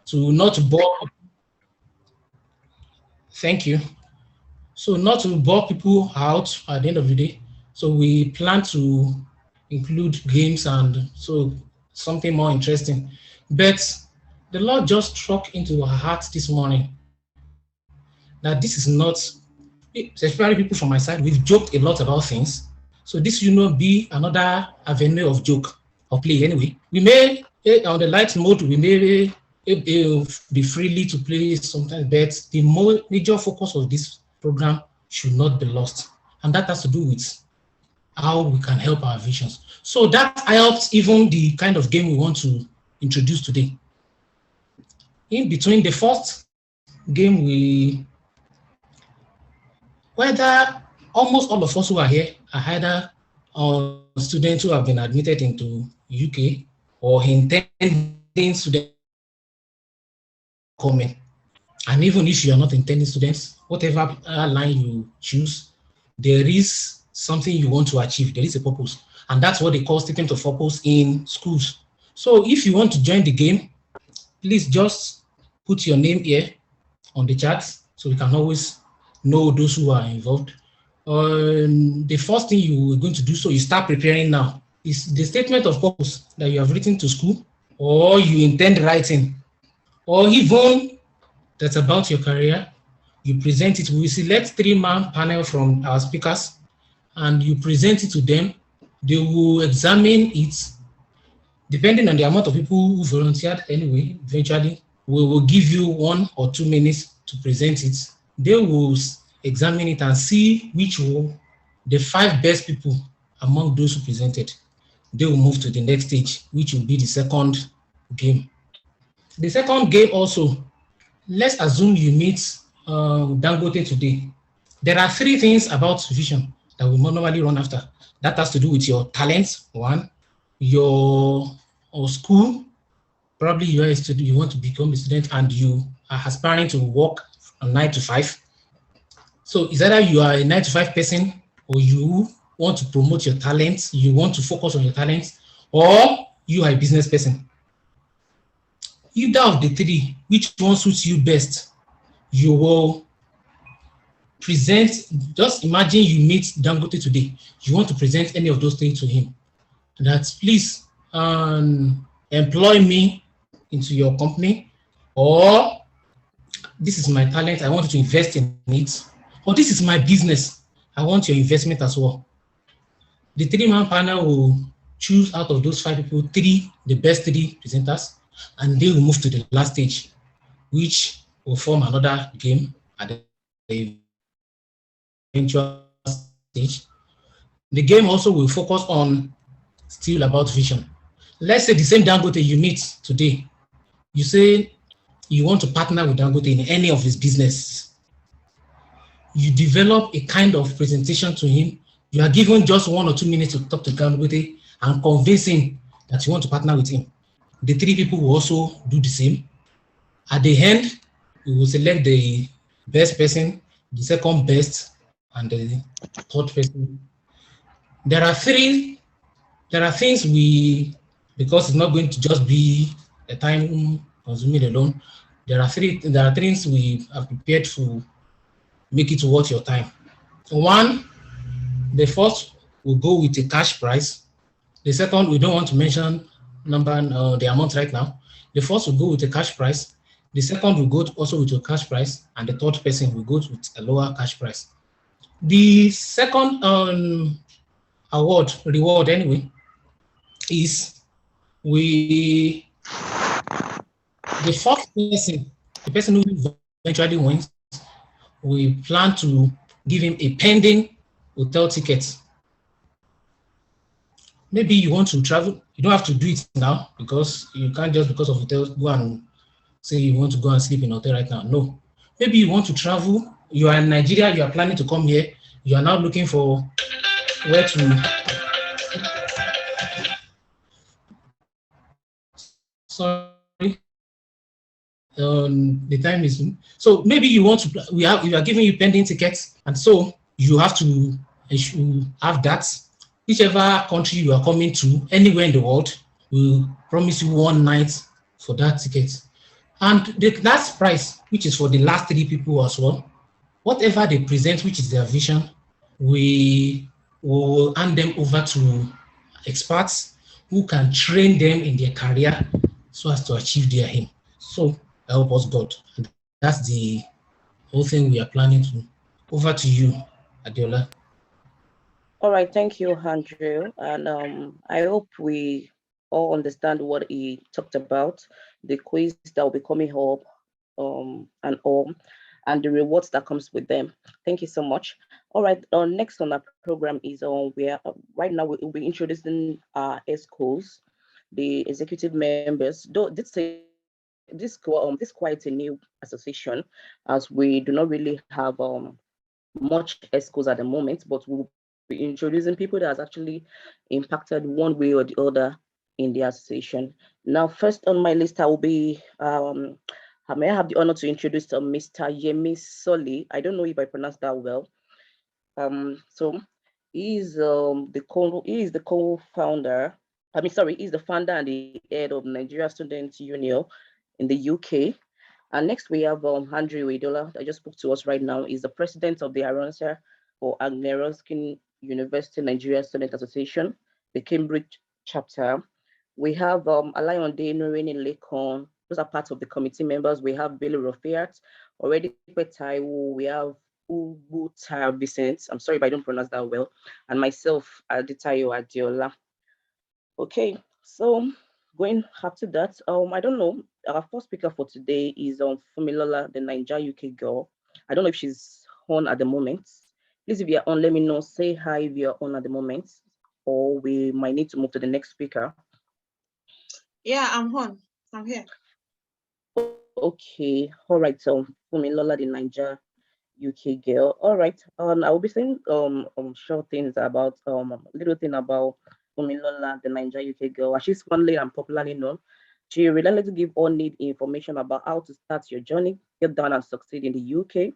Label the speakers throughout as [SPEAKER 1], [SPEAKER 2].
[SPEAKER 1] to not bore. Thank you. So not to bore people out at the end of the day. So we plan to include games and so something more interesting. But the Lord just struck into our hearts this morning that this is not, especially people from my side, we've joked a lot about things. So this will not be another avenue of joke or play anyway. We may, on the light mode, we may be freely to play sometimes, but the major focus of this program should not be lost. And that has to do with how we can help our visions. So that helps even the kind of game we want to introduce today. In between the first game, whether almost all of us who are here are either students who have been admitted into UK or intending students coming. And even if you are not intending students, whatever line you choose, there is something you want to achieve. There is a purpose. And that's what they call statement of purpose in schools. So if you want to join the game, please just put your name here on the chat so we can always know those who are involved. The first thing you are going to do, so you start preparing now, is the statement of purpose that you have written to school or you intend writing, or even that's about your career. You present it. We select 3-man panel from our speakers and you present it to them. They will examine it. Depending on the amount of people who volunteered anyway, eventually, we will give you 1 or 2 minutes to present it. They will examine it and see which were the 5 best people among those who presented. They will move to the next stage, which will be the second game. The second game also, let's assume you meet Dangote today. There are 3 things about vision that we normally run after. That has to do with your talents, 1, your school, probably you are a student, you want to become a student and you are aspiring to work from 9 to 5. So it's either you are a 9 to 5 person or you want to promote your talents, you want to focus on your talents, or you are a business person. Either of the 3, which one suits you best, you will present. Just imagine you meet Dangote today. You want to present any of those things to him. That please employ me into your company, or this is my talent, I want you to invest in it, or this is my business, I want your investment as well. The 3-man panel will choose out of those 5 people, the best 3 presenters, and they will move to the last stage, which will form another game at the eventual stage. The game also will focus on still about vision. Let's say the same Dangote you meet today, you say you want to partner with Dangote in any of his business. You develop a kind of presentation to him. You are given just 1 or 2 minutes to talk to Dangote and convince him that you want to partner with him. The 3 people will also do the same. At the end, we will select the best person, the second best, and the third person. There are things because it's not going to just be a time consuming alone. There are things we have prepared to make it worth your time. 1, the first will go with a cash prize. The second, we don't want to mention the amount right now. The first will go with a cash prize. The second will go also with a cash prize, and the third person will go with a lower cash prize. The second reward anyway, is the first person, the person who eventually wins, we plan to give him a pending hotel ticket. Maybe you want to travel, you don't have to do it now because you can't just because of hotels go and say you want to go and sleep in a hotel right now. No. Maybe you want to travel, you are in Nigeria, you are planning to come here, you are now looking for where to. Sorry. The time is so maybe you want to we are giving you pending tickets, and so you have to have that. Whichever country you are coming to, anywhere in the world, we'll promise you 1 night for that ticket. And the last prize, which is for the last 3 people as well, whatever they present, which is their vision, we will hand them over to experts who can train them in their career so as to achieve their aim. So help us God. And that's the whole thing we are planning to. Over to you, Adiola.
[SPEAKER 2] All right, thank you, Andrew. And I hope we all understand what he talked about, the quiz that will be coming up, and the rewards that comes with them. Thank you so much. All right, next on our program is right now we'll be introducing our schools, the executive members. Though this quite a new association, as we do not really have much ESCOs at the moment, but we'll be introducing people that has actually impacted one way or the other in the association. Now, first on my list, I will be, may I have the honor to introduce Mr. Yemi Soli. I don't know if I pronounced that well. So he is the co-founder. He's the founder and the head of Nigeria Students Union in the UK. And next we have Andrew Wedola that just spoke to us right now. He's the president of the ARUNSA or Agneroskin University Nigeria Student Association, the Cambridge chapter. We have Alayonde Noreni Lekon. Those are part of the committee members. We have Billy Rofiat, already Taiwo. We have Ubu Vicent. I'm sorry if I don't pronounce that well. And myself, Aditayo Adiola. Okay, so going after that, I don't know. Our first speaker for today is Fumilola, the Niger UK girl. I don't know if she's on at the moment. Please, if you're on, let me know. Say hi if you're on at the moment, or we might need to move to the next speaker.
[SPEAKER 3] Yeah, I'm on. I'm here.
[SPEAKER 2] Okay, all right. So Fumilola, the Niger UK girl. All right. I will be saying short things about little thing about Fumilola, the Niger UK girl. She's fondly and popularly known. She relentlessly give all need information about how to start your journey, get down and succeed in the UK.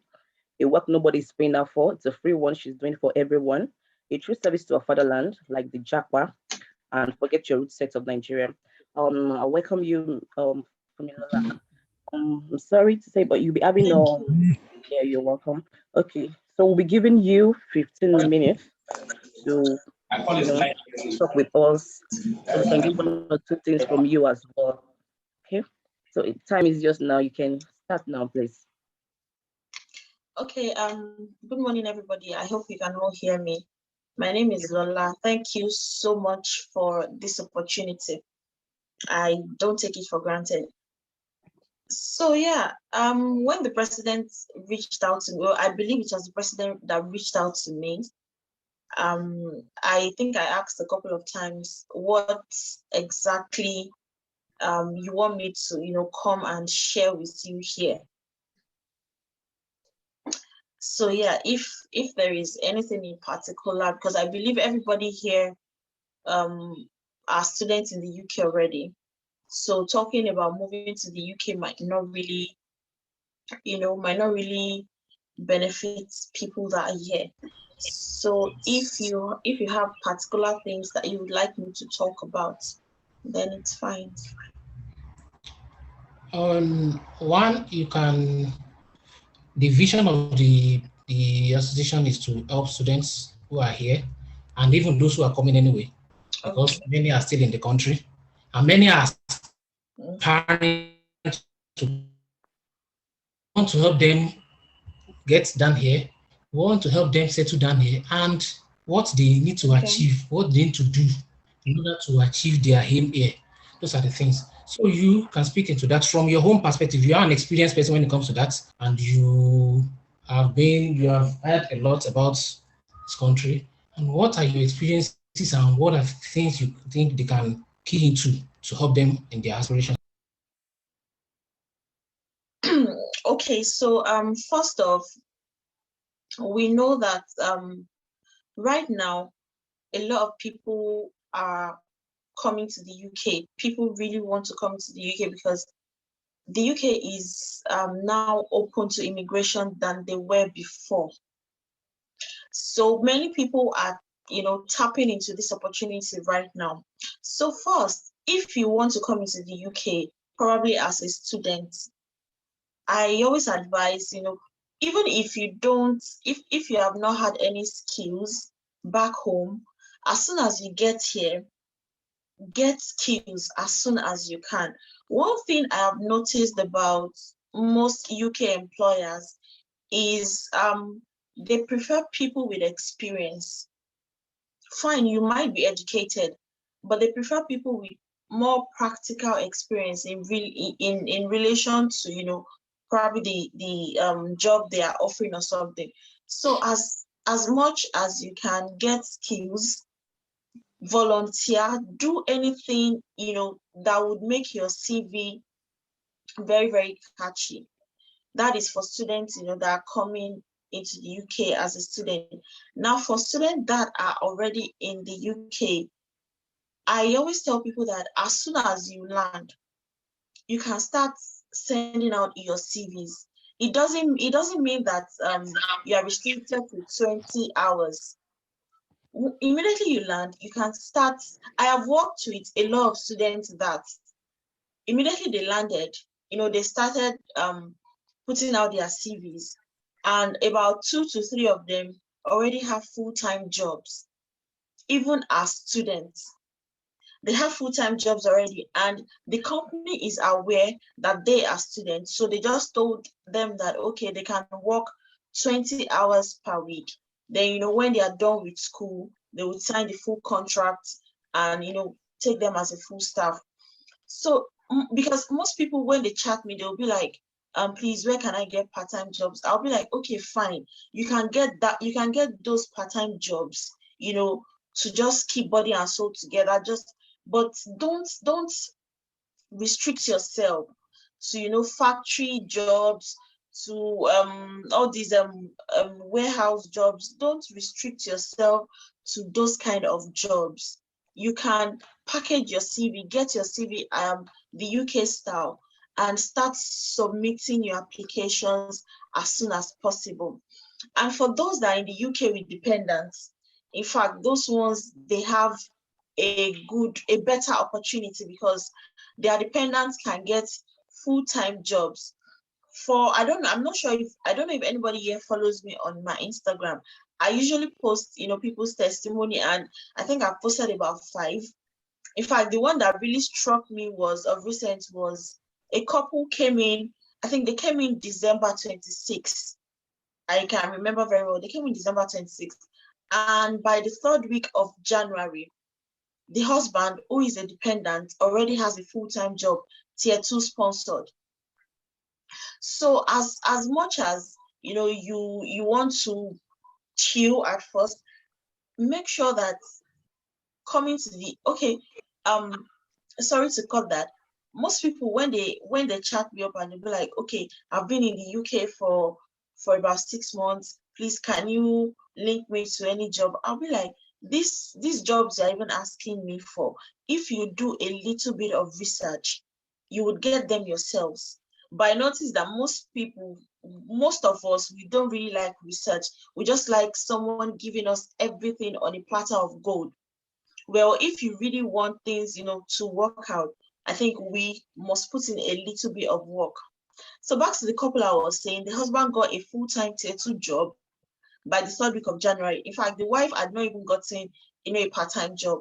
[SPEAKER 2] A work nobody's paying her for. It's a free one she's doing for everyone. A true service to our fatherland, like the Japa, and forget your root set of Nigeria. I welcome you, Fumilola. I'm sorry to say, but you'll be having yeah, you're welcome. Okay, so we'll be giving you 15 minutes to, you know, talk with us, so we can get 1 or 2 things from you as well. Okay, so time is just now. You can start now, please.
[SPEAKER 3] Okay. Good morning, everybody. I hope you can all hear me. My name is Lola. Thank you so much for this opportunity. I don't take it for granted. So yeah, when the president reached out to me, well, I believe it was the president that reached out to me. I think I asked a couple of times what exactly you want me to, come and share with you here. So yeah, if there is anything in particular, because I believe everybody here are students in the UK already. So talking about moving to the UK might not really benefit people that are here. So if you have particular things that you would like me to talk about, then it's fine.
[SPEAKER 1] One, the vision of the association is to help students who are here and even those who are coming anyway, because many are still in the country and many are aspiring to want to help them get down here. We want to help them settle down here and what they need to achieve, what they need to do in order to achieve their aim here. Those are the things. So you can speak into that from your own perspective. You are an experienced person when it comes to that, and you have heard a lot about this country. And what are your experiences and what are things you think they can key into to help them in their aspirations?
[SPEAKER 3] Okay, so first off, we know that right now a lot of people are coming to the UK. People really want to come to the UK because the UK is now open to immigration than they were before. So many people are, tapping into this opportunity right now. So first, if you want to come into the UK, probably as a student, I always advise, even if you don't, if you have not had any skills back home, as soon as you get here, get skills as soon as you can. One thing I have noticed about most UK employers is they prefer people with experience. Fine, you might be educated, but they prefer people with more practical experience in relation to, probably the job they are offering or something. So as much as you can get skills, volunteer, do anything, that would make your CV very, very catchy. That is for students, that are coming into the UK as a student. Now, for students that are already in the UK, I always tell people that as soon as you land, you can start sending out your CVs. It doesn't mean that you are restricted to 20 hours. Immediately you land, you can start. I have worked with a lot of students that immediately they landed, they started putting out their CVs, and about 2 to 3 of them already have full-time jobs, even as students. They have full-time jobs already, and the company is aware that they are students. So they just told them that, okay, they can work 20 hours per week. Then, when they are done with school, they would sign the full contract and, take them as a full staff. So, because most people, when they chat me, they'll be like, please, where can I get part-time jobs? I'll be like, okay, fine. You can get that. You can get those part-time jobs, to just keep body and soul together. But don't restrict yourself to, factory jobs, to all these warehouse jobs. Don't restrict yourself to those kind of jobs. You can package your CV, get your CV the UK style, and start submitting your applications as soon as possible. And for those that are in the UK with dependents, in fact, those ones, they have a better opportunity, because their dependents can get full-time jobs. I'm not sure if, I don't know if anybody here follows me on my Instagram. I usually post, people's testimony, and I think I've posted about 5. In fact, the one that really struck me of recent was a couple came in, I think they came in December 26th. I can remember very well. They came in December 26th. And by the 3rd week of January, the husband, who is a dependent, already has a full-time job, tier 2 sponsored. So as much as, you want to chill at first, make sure that coming to sorry to cut that. Most people, when they chat me up and they'll be like, okay, I've been in the UK for about 6 months. Please, can you link me to any job? I'll be like, these jobs you're even asking me for, if you do a little bit of research, you would get them yourselves. But I notice that most of us, we don't really like research. We just like someone giving us everything on a platter of gold. Well, if you really want things, to work out, I think we must put in a little bit of work. So back to the couple I was saying, the husband got a full-time tier 2 job by the 3rd week of January. In fact, the wife had not even gotten, a part-time job.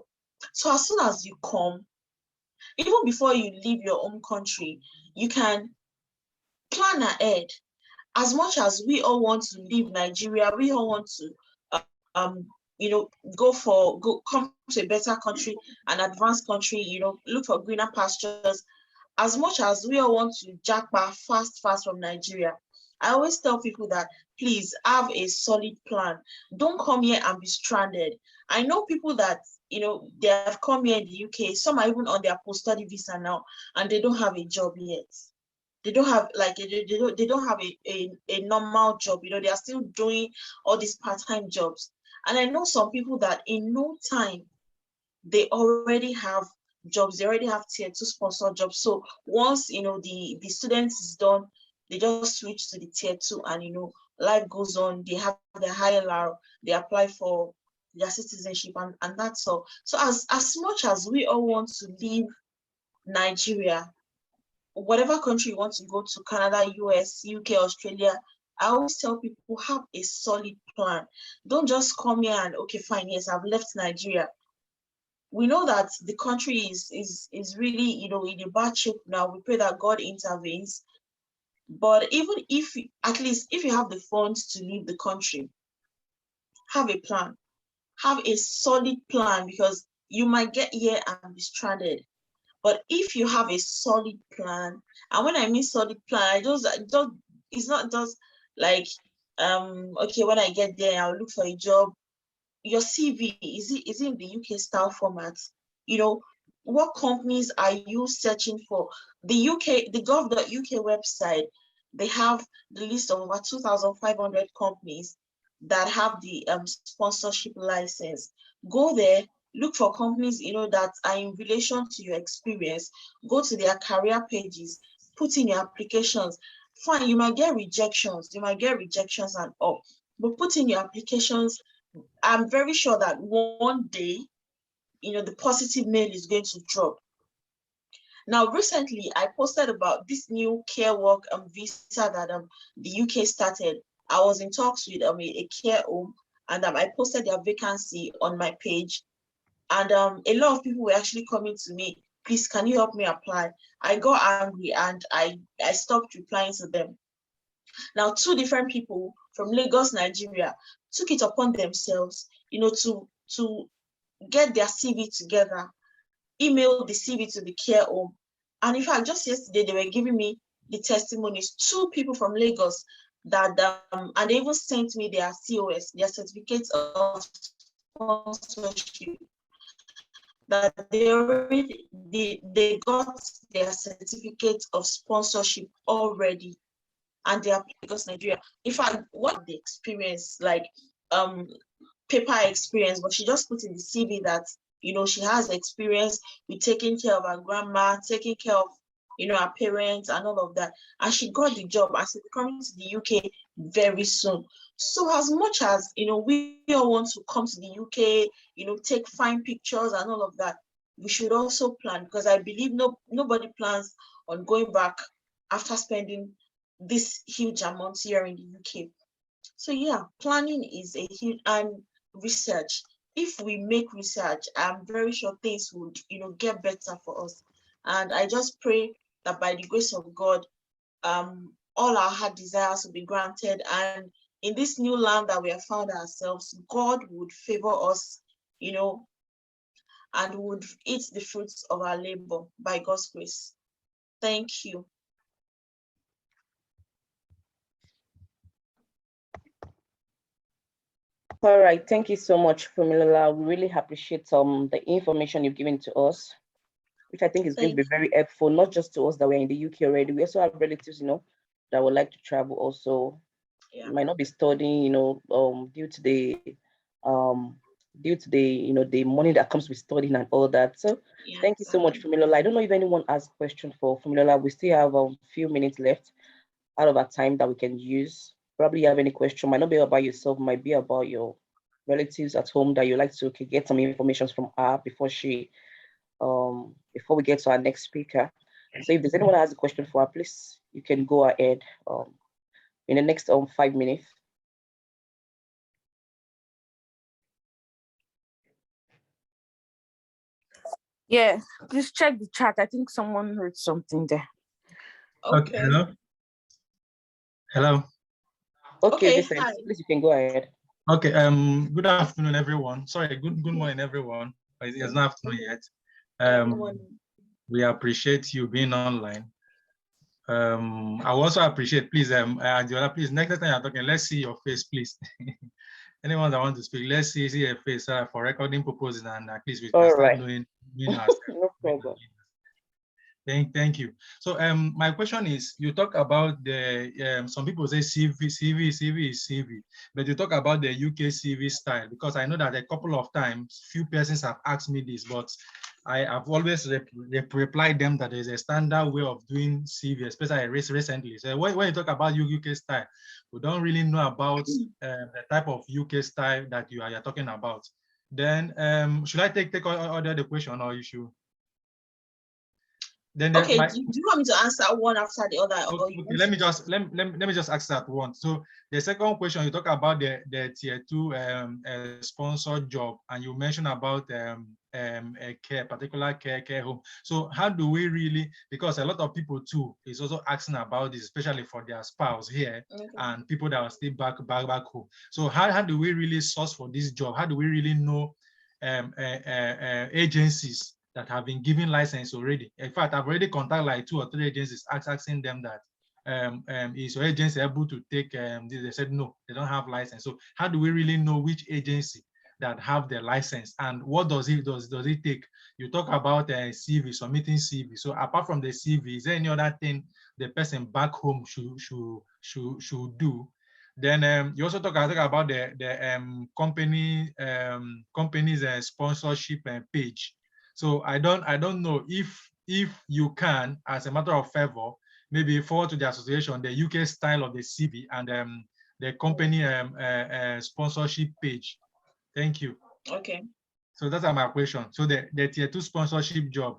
[SPEAKER 3] So as soon as you come, even before you leave your own country, you can plan ahead. As much as we all want to leave Nigeria, we all want to, come to a better country, an advanced country, look for greener pastures. As much as we all want to jackpot fast from Nigeria, I always tell people that, please have a solid plan. Don't come here and be stranded. I know people that, they have come here in the UK. Some are even on their post-study visa now, and they don't have a job yet. They don't have they don't have a normal job. They are still doing all these part-time jobs. And I know some people that in no time, they already have jobs. They already have tier 2 sponsored jobs. So once, the students is done, they just switch to the tier 2, and, life goes on. They have the higher LR, they apply for their citizenship, and that's all. So as much as we all want to leave Nigeria, whatever country you want to go to, Canada, US, UK, Australia, I always tell people, have a solid plan. Don't just come here and, okay, fine, yes, I've left Nigeria. We know that the country is really, you know, in a bad shape now. We pray that God intervenes. But even if, at least if you have the funds to leave the country, have a plan. Have a solid plan, because you might get here and be stranded. But if you have a solid plan, and when I mean solid plan, I just it's not just like okay, when I get there, I'll look for a job. Your CV, is it in the UK style format? You know, what companies are you searching for? The UK, the gov.uk website, they have the list of over 2,500 companies that have the sponsorship license. Go there, look for companies, you know, that are in relation to your experience. Go to their career pages, put in your applications. Fine, you might get rejections, and all, but put in your applications. I'm very sure that one day, you know, the positive mail is going to drop. Now, recently, I posted about this new care work visa that the UK started. I was in talks with a care home, and I posted their vacancy on my page. And a lot of people were actually coming to me, please, can you help me apply? I got angry and I stopped replying to them. Now, two different people from Lagos, Nigeria, took it upon themselves, you know, to get their CV together, email the CV to the care home. And in fact, just yesterday, they were giving me the testimonies, two people from Lagos that, and they even sent me their COS, their certificates of sponsorship, that they got their certificate of sponsorship already, and they are Lagos, Nigeria. In fact, what the experience, like paper experience, but she just put in the CV that, you know, she has experience with taking care of her grandma, taking care of, you know, her parents and all of that. And she got the job and she's coming to the UK very soon. So as much as, you know, we all want to come to the UK, you know, take fine pictures and all of that, we should also plan, because I believe nobody plans on going back after spending this huge amount here in the UK. So yeah, planning is a huge, and research. If we make research, I'm very sure things would, you know, get better for us. And I just pray that by the grace of God, all our heart desires will be granted. And in this new land that we have found ourselves, God would favor us, you know, and would eat the fruits of our labor by God's grace. Thank you.
[SPEAKER 2] All right, thank you so much, Fumilola. We really appreciate the information you've given to us, which I think is going to be very helpful, not just to us that we're in the UK already. We also have relatives, you know, that would like to travel also. Yeah. Might not be studying, you know, due to the you know, the money that comes with studying and all that. So yeah, thank you so much, Fumilola. I don't know if anyone has a question for Fumilola. We still have a few minutes left out of our time that we can use. Probably you have any question, might not be about yourself, might be about your relatives at home that you like to get some information from her before we get to our next speaker. So if there's anyone that has a question for her, please, you can go ahead in the next 5 minutes. Yeah, please check the chat. I think someone heard something there.
[SPEAKER 4] Okay, hello. Hello.
[SPEAKER 2] Okay, please, you can go ahead.
[SPEAKER 4] Okay, good afternoon, everyone. Sorry, good morning, everyone. It's not afternoon yet. We appreciate you being online. I also appreciate, please, Adiola, please, next time you're talking, let's see your face, please. Anyone that wants to speak, let's see your face for recording purposes, and at least we can start knowing ourselves.
[SPEAKER 2] No problem.
[SPEAKER 4] Thank you. So my question is, you talk about the some people say CV, but you talk about the UK CV style, because I know that a couple of times few persons have asked me this, but I have always replied them that there's a standard way of doing CV, especially recently. So when you talk about UK style, we don't really know about the type of UK style that you're talking about. Then should I take order the question, or you should? Then
[SPEAKER 3] Okay, do you want me to answer one after the other? Or
[SPEAKER 4] okay, let me just ask that one. So the second question, you talk about the tier 2 sponsored job, and you mentioned about a particular care home. So how do we really, because a lot of people too is also asking about this, especially for their spouse here, and people that are still back home. So how do we really source for this job? How do we really know agencies that have been given license already? In fact, I've already contacted like 2 or 3 agencies asking them that is your agency able to take this? They said no, they don't have license. So how do we really know which agency that have the license, and what does it take? You talk about CV, submitting CV. So apart from the CV, is there any other thing the person back home should do? Then you also talk about the company's sponsorship page. So I don't know if you can, as a matter of favor, maybe forward to the association the UK style of the CV and the company sponsorship page. Thank you.
[SPEAKER 3] Okay.
[SPEAKER 4] So that's my question. So the tier 2 sponsorship job.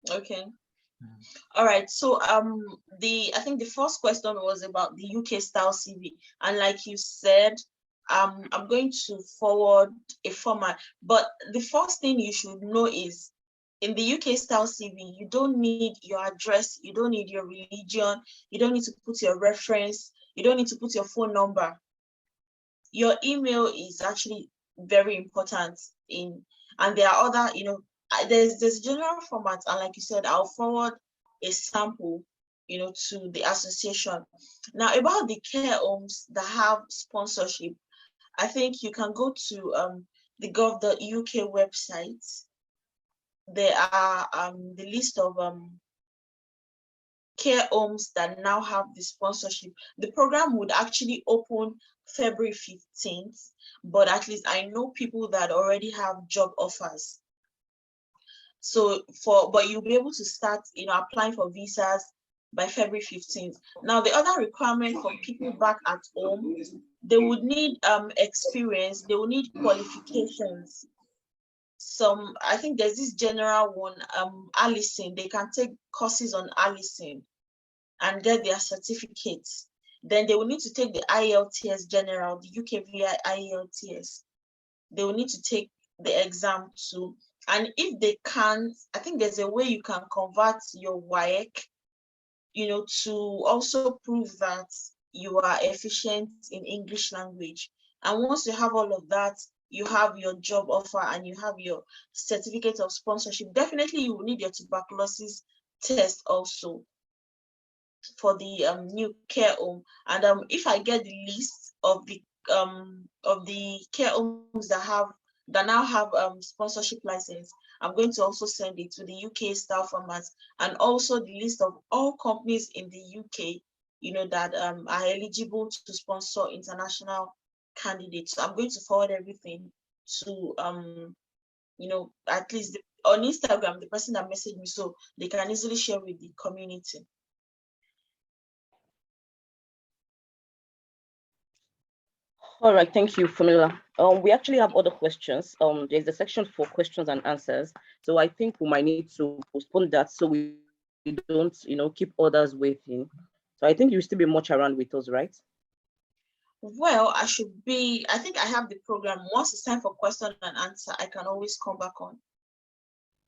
[SPEAKER 3] Okay. All right. So I think the first question was about the UK style CV, and like you said, I'm going to forward a format. But the first thing you should know is, in the UK style CV, you don't need your address, you don't need your religion, you don't need to put your reference, you don't need to put your phone number. Your email is actually very important and there are other, there's a general format, and like you said, I'll forward a sample, to the association. Now, about the care homes that have sponsorship, I think you can go to the gov.uk website. There are the list of care homes that now have the sponsorship. The program would actually open February 15th, but at least I know people that already have job offers. So but you'll be able to start, applying for visas by February 15th. Now, the other requirement for people back at home, they would need experience, they will need qualifications. I think there's this general one, Allison, they can take courses on Allison and get their certificates. Then they will need to take the IELTS general, the UKVI IELTS. They will need to take the exam too. And if they can't, I think there's a way you can convert your WAEC, to also prove that you are efficient in English language. And once you have all of that, you have your job offer and you have your certificate of sponsorship. Definitely you will need your tuberculosis test also for the new care home. And if I get the list of the care homes that now have sponsorship license, I'm going to also send it to the UK style format, and also the list of all companies in the UK, that are eligible to sponsor international candidates. So I'm going to forward everything to at least on Instagram, the person that messaged me, so they can easily share with the community.
[SPEAKER 2] All right, thank you, Famila. We actually have other questions. There's a section for questions and answers. So I think we might need to postpone that so we don't, keep others waiting. So I think you'll still be much around with us, right?
[SPEAKER 3] Well, I think I have the program. Once it's time for question and answer, I can always come back on.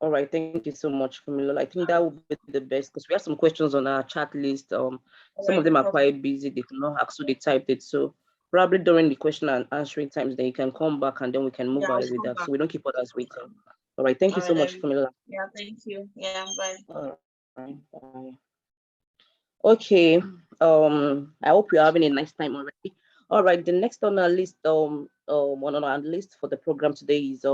[SPEAKER 2] All right, thank you so much, Famila. I think that would be the best, because we have some questions on our chat list. Some of them are quite busy. They cannot ask, so they typed it. So probably during the question and answering times, then you can come back and then we can move ahead with that. So we don't keep others waiting. All right, thank you so much, Famila.
[SPEAKER 3] Yeah, thank you. Yeah, bye.
[SPEAKER 2] All right, bye. Okay, I hope you're having a nice time already. All right, the next on our list, on our list for the program today is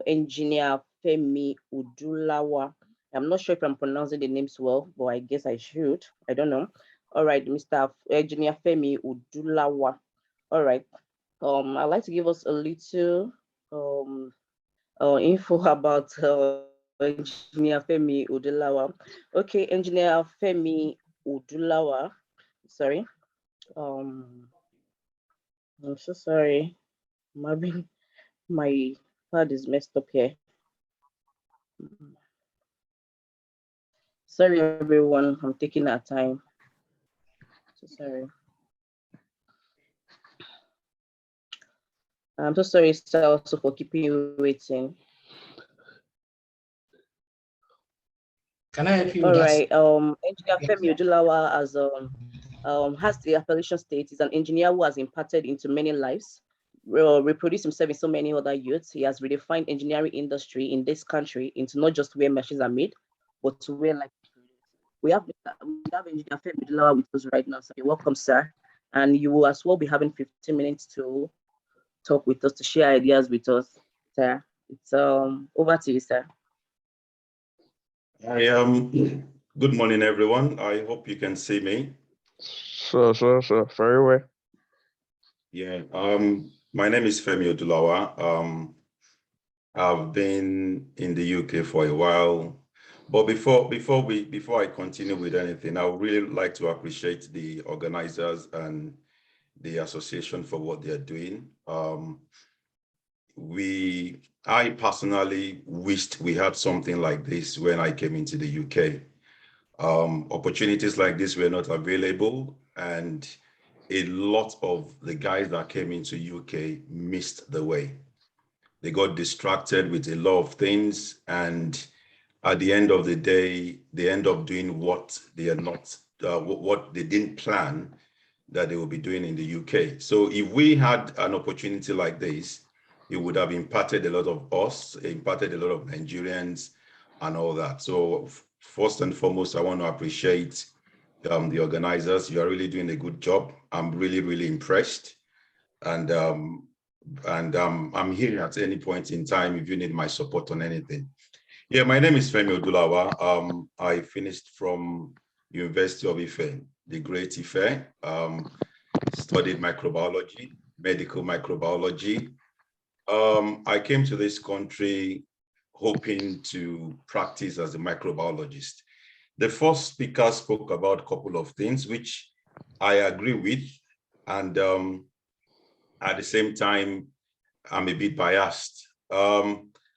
[SPEAKER 2] Engineer Femi Udulawa. I'm not sure if I'm pronouncing the names well, but I guess I should. I don't know. All right, Mr. Engineer Femi Udulawa. All right. I'd like to give us a little info about Engineer Femi Udulawa. Okay, Engineer Femi Udulawa. Sorry. I'm so sorry. My pad is messed up here. Sorry, everyone. I'm taking our time. So sorry. I'm so sorry, sir, also for keeping you waiting.
[SPEAKER 1] Can I help you
[SPEAKER 2] All
[SPEAKER 1] with that?
[SPEAKER 2] right. Engineer Femi Odulawa has the appellation state. He's an engineer who has impacted into many lives, reproduced himself in so many other youths. He has redefined engineering industry in this country into not just where machines are made, but to where life is produced. We have Engineer Femi Odulawa with us right now. So you're welcome, sir. And you will as well be having 15 minutes to talk with us, to share ideas with us, sir. It's over to you, sir.
[SPEAKER 5] Good morning, everyone. I hope you can see me.
[SPEAKER 6] Sure, very well.
[SPEAKER 5] Yeah. My name is Femi Odulawa. I've been in the UK for a while, but before I continue with anything, I would really like to appreciate the organizers and the association for what they're doing. I personally wished we had something like this when I came into the UK. Opportunities like this were not available, and a lot of the guys that came into UK missed the way. They got distracted with a lot of things, and at the end of the day, they end up doing what they are not, what they didn't plan that they will be doing in the UK. So if we had an opportunity like this, it would have impacted a lot of us, impacted a lot of Nigerians and all that. So first and foremost, I want to appreciate the organizers. You are really doing a good job. I'm really, really impressed. And I'm here at any point in time if you need my support on anything. Yeah, my name is Femi Odulawa. I finished from University of Ife, the Great Ife. Studied microbiology, medical microbiology. I came to this country hoping to practice as a microbiologist. The first speaker spoke about a couple of things which I agree with, and at the same time, I'm a bit biased.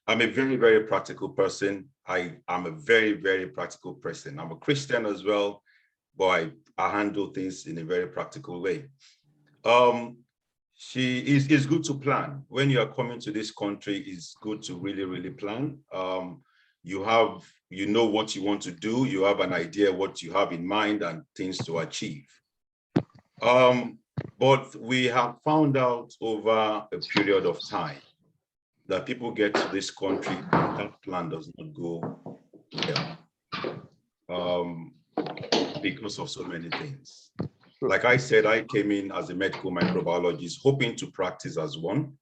[SPEAKER 5] I'm a very, very practical person. I'm a very, very practical person. I'm a Christian as well, but I handle things in a very practical way. It's good to plan. When you are coming to this country, it's good to really, really plan. You know what you want to do. You have an idea what you have in mind and things to achieve. But we have found out over a period of time that people get to this country and that plan does not go well because of so many things. Like I said, I came in as a medical microbiologist, hoping to practice as one.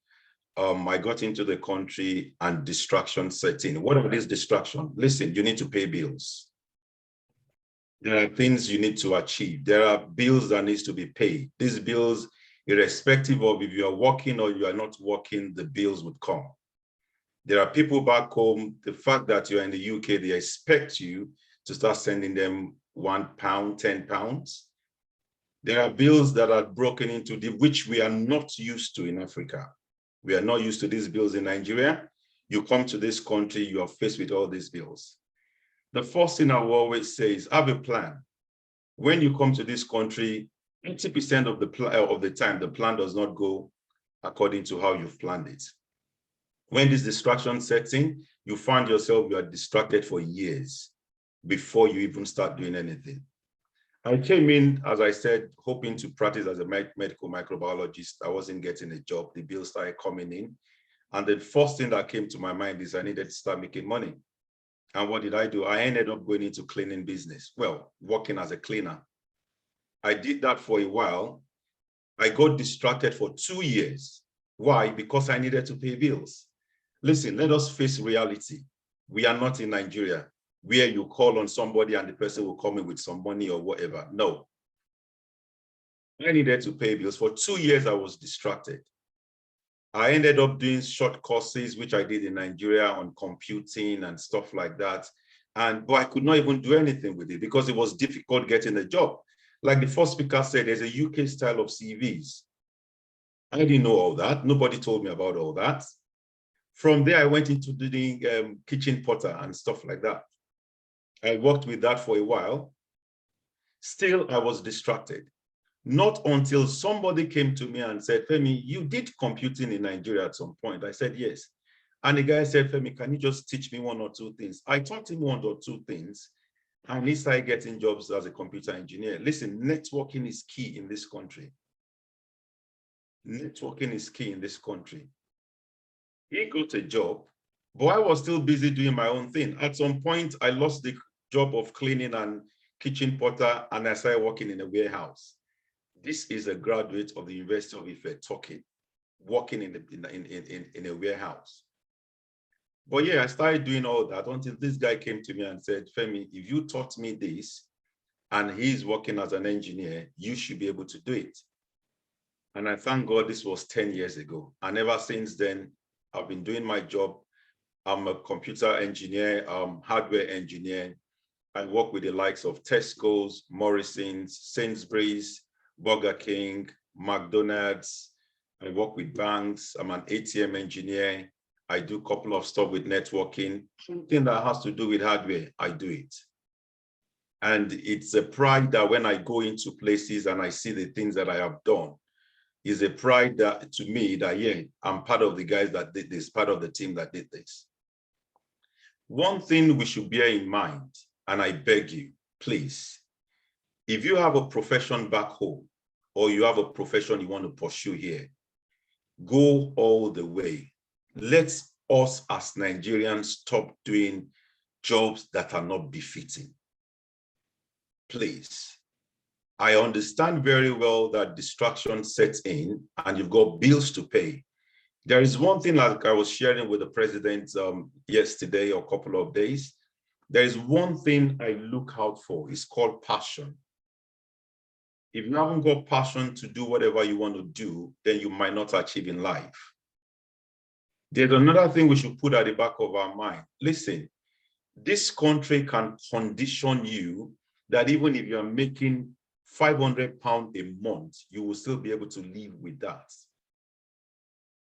[SPEAKER 5] I got into the country and distraction set in. What are these distractions? Listen, you need to pay bills. There are things you need to achieve. There are bills that needs to be paid. These bills, irrespective of if you are working or you are not working, the bills would come. There are people back home, the fact that you're in the UK, they expect you to start sending them £1, £10. There are bills that are broken into which we are not used to in Africa. We are not used to these bills in Nigeria. You come to this country, you are faced with all these bills. The first thing I will always say is have a plan. When you come to this country, 80% of the time, the plan does not go according to how you've planned it. When this distraction sets in, you find yourself, you are distracted for years before you even start doing anything. I came in, as I said, hoping to practice as a medical microbiologist. I wasn't getting a job. The bills started coming in. And the first thing that came to my mind is I needed to start making money. And what did I do? I ended up going into cleaning business. Well, working as a cleaner. I did that for a while. I got distracted for 2 years. Why? Because I needed to pay bills. Listen, let us face reality. We are not in Nigeria, where you call on somebody and the person will come in with some money or whatever. No. I needed to pay bills. For 2 years, I was distracted. I ended up doing short courses, which I did in Nigeria on computing and stuff like that. But I could not even do anything with it because it was difficult getting a job. Like the first speaker said, there's a UK style of CVs. I didn't know all that. Nobody told me about all that. From there, I went into doing kitchen potter and stuff like that. I worked with that for a while. Still, I was distracted. Not until somebody came to me and said, Femi, you did computing in Nigeria at some point. I said, yes. And the guy said, Femi, can you just teach me one or two things? I taught him one or two things, and he started getting jobs as a computer engineer. Listen, networking is key in this country. Networking is key in this country. He got a job, but I was still busy doing my own thing. At some point, I lost the job of cleaning and kitchen porter, and I started working in a warehouse. This is a graduate of the University of Ife talking, working in a warehouse. But yeah, I started doing all that until this guy came to me and said, Femi, if you taught me this and he's working as an engineer, you should be able to do it. And I thank God this was 10 years ago. And ever since then, I've been doing my job. I'm a computer engineer, hardware engineer. I work with the likes of Tesco's, Morrison's, Sainsbury's, Burger King, McDonald's. I work with banks. I'm an ATM engineer. I do a couple of stuff with networking. Anything that has to do with hardware, I do it. And it's a pride that when I go into places and I see the things that I have done, is a pride that to me that, yeah, I'm part of the guys that did this, part of the team that did this. One thing we should bear in mind, and I beg you, please, if you have a profession back home or you have a profession you want to pursue here, go all the way. Let us as Nigerians stop doing jobs that are not befitting. Please. I understand very well that distraction sets in and you've got bills to pay. There is one thing like I was sharing with the president yesterday or a couple of days. There is one thing I look out for. It's called passion. If you haven't got passion to do whatever you want to do, then you might not achieve in life. There's another thing we should put at the back of our mind. Listen, this country can condition you that even if you're making £500 a month, you will still be able to live with that.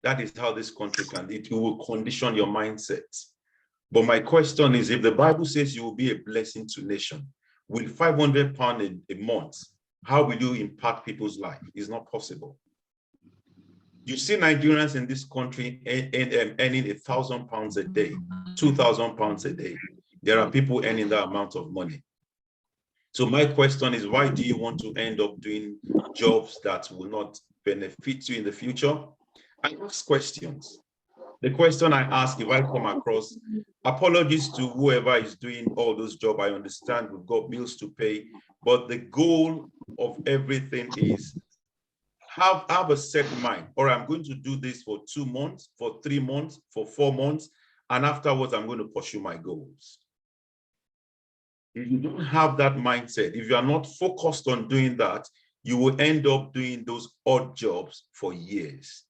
[SPEAKER 5] That is how this country can, it will condition your mindset. But my question is, if the Bible says you will be a blessing to nation, with £500 a month, how will you impact people's life? It's not possible. You see Nigerians in this country earning £1,000 a day, £2,000 a day. There are people earning that amount of money. So my question is, why do you want to end up doing jobs that will not benefit you in the future? I ask questions. The question I ask, if I come across, apologies to whoever is doing all those jobs, I understand we've got bills to pay, but the goal of everything is have a set mind, or I'm going to do this for 2 months, for 3 months, for 4 months, and afterwards I'm going to pursue my goals. If you don't have that mindset, if you are not focused on doing that, you will end up doing those odd jobs for years.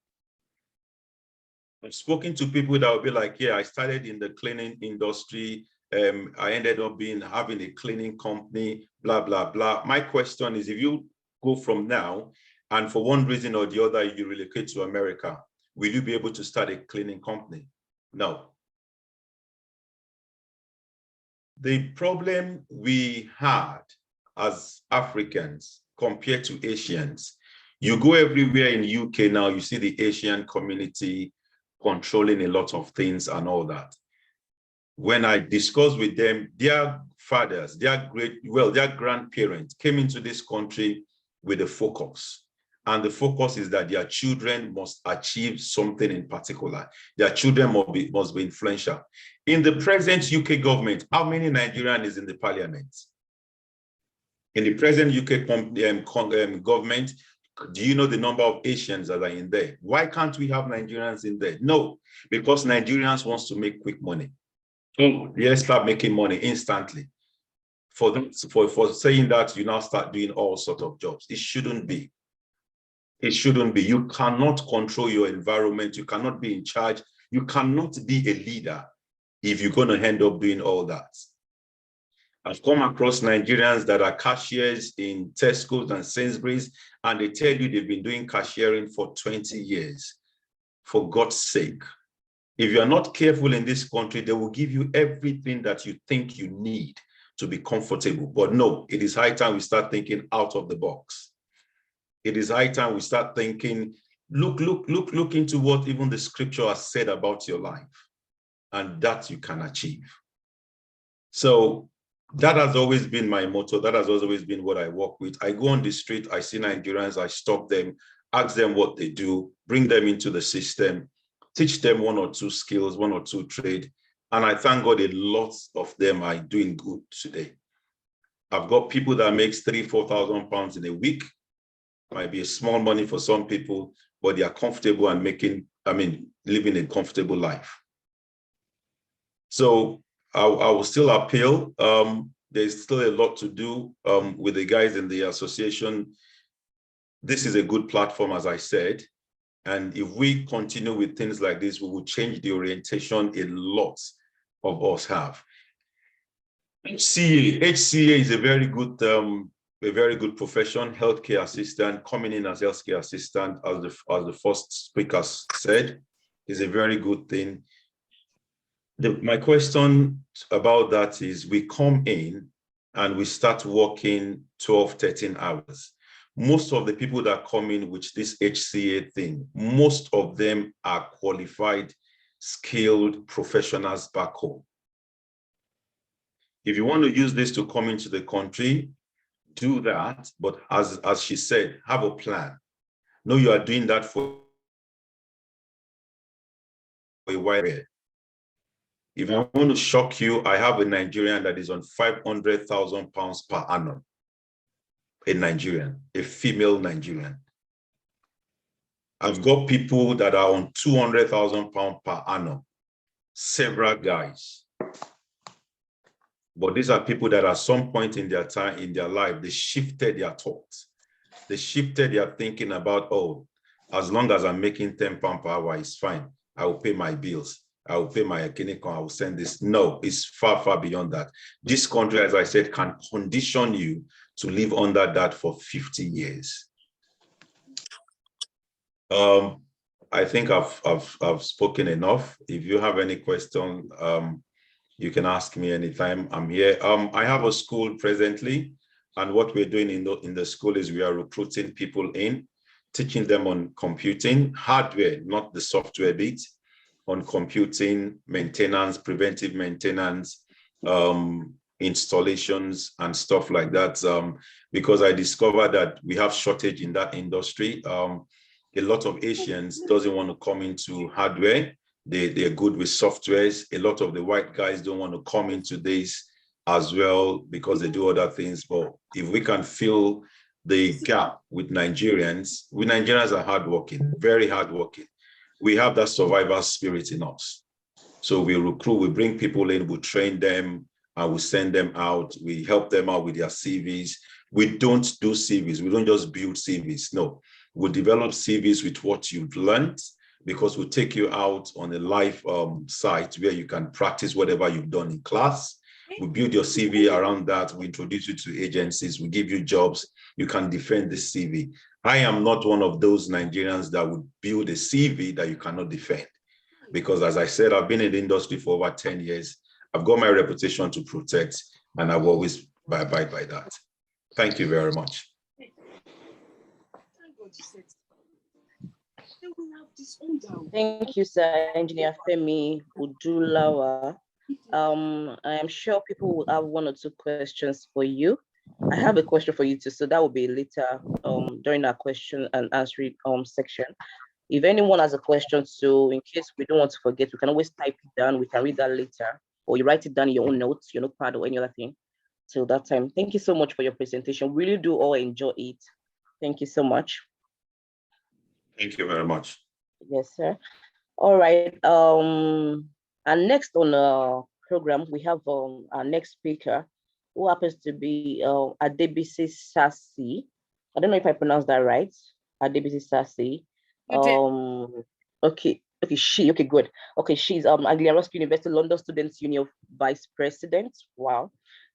[SPEAKER 5] I've spoken to people that will be like, yeah, I started in the cleaning industry. I ended up having a cleaning company, blah, blah, blah. My question is, if you go from now and for one reason or the other, you relocate to America, will you be able to start a cleaning company? No. The problem we had as Africans compared to Asians, you go everywhere in the UK now, you see the Asian community controlling a lot of things and all that. When I discuss with them, their fathers, their grandparents came into this country with a focus. And the focus is that their children must achieve something in particular. Their children must be influential. In the present UK government, how many Nigerians is in the parliament? In the present UK government, do you know the number of Asians that are in there? Why can't we have Nigerians in there? No, because Nigerians want to make quick money. Let's start making money instantly. For saying that, you now start doing all sorts of jobs. It shouldn't be. It shouldn't be. You cannot control your environment. You cannot be in charge. You cannot be a leader if you're going to end up doing all that. I've come across Nigerians that are cashiers in Tesco's and Sainsbury's, and they tell you they've been doing cashiering for 20 years. For God's sake, if you are not careful in this country, they will give you everything that you think you need, to be comfortable. But no, it is high time we start thinking out of the box. It is high time we start thinking, look into what even the scripture has said about your life, and that you can achieve. So that has always been my motto. That has always been what I work with. I go on the street, I see Nigerians, I stop them, ask them what they do, bring them into the system, teach them one or two skills, one or two trade. And I thank God a lot of them are doing good today. I've got people that makes £3,000-4,000 in a week. Might be a small money for some people, but they are comfortable and living a comfortable life. So I will still appeal. There's still a lot to do with the guys in the association. This is a good platform, as I said. And if we continue with things like this, we will change the orientation a lot of us have. HCA is a very good profession. Healthcare assistant, coming in as healthcare assistant, as the first speaker said, is a very good thing. My question about that is, we come in and we start working 12, 13 hours. Most of the people that come in with this HCA thing, most of them are qualified, skilled professionals back home. If you want to use this to come into the country, do that. But as she said, have a plan. Know you are doing that for a while. If I want to shock you, I have a Nigerian that is on £500,000 per annum. A Nigerian, a female Nigerian. I've got people that are on £200,000 per annum, several guys. But these are people that at some point in their time, in their life, they shifted their thoughts. They shifted their thinking about, oh, as long as I'm making £10 per hour, it's fine. I will pay my bills. I will pay my clinic, I will send this. No, it's far, far beyond that. This country, as I said, can condition you to live under that for 50 years. I think I've spoken enough. If you have any question, you can ask me anytime. I'm here. I have a school presently, and what we're doing in the school is we are recruiting people in, teaching them on computing, hardware, not the software bit, on computing, maintenance, preventive maintenance, installations and stuff like that, because I discovered that we have shortage in that industry. A lot of Asians doesn't want to come into hardware. They're good with softwares. A lot of the white guys don't want to come into this as well because they do other things. But if we can fill the gap with Nigerians are hardworking, very hardworking. We have that survival spirit in us. So we recruit, we bring people in, we train them, and we send them out. We help them out with their CVs. We don't do CVs. We don't just build CVs. No, we develop CVs with what you've learned, because we'll take you out on a live site where you can practice whatever you've done in class. We build your CV around that. We introduce you to agencies. We give you jobs. You can defend the CV. I am not one of those Nigerians that would build a CV that you cannot defend. Because as I said, I've been in the industry for over 10 years. I've got my reputation to protect, and I will always abide by that. Thank you very much.
[SPEAKER 2] Thank you, sir. Engineer Femi Udulawa. I am sure people will have one or two questions for you. I have a question for you too, so that will be later during our question and answering section. If anyone has a question, so in case we don't want to forget, we can always type it down. We can read that later, or you write it down in your own notes, your notepad, or any other thing. Till that time, thank you so much for your presentation. Really do all enjoy it. Thank you so much.
[SPEAKER 5] Thank you very much.
[SPEAKER 2] Yes, sir. All right. And next on our program, we have our next speaker, who happens to be Adebisi Sasi. I don't know if I pronounced that right. Adebisi Sasi. Okay, good. Okay, she's Aguilera University London Students Union Vice President. Wow.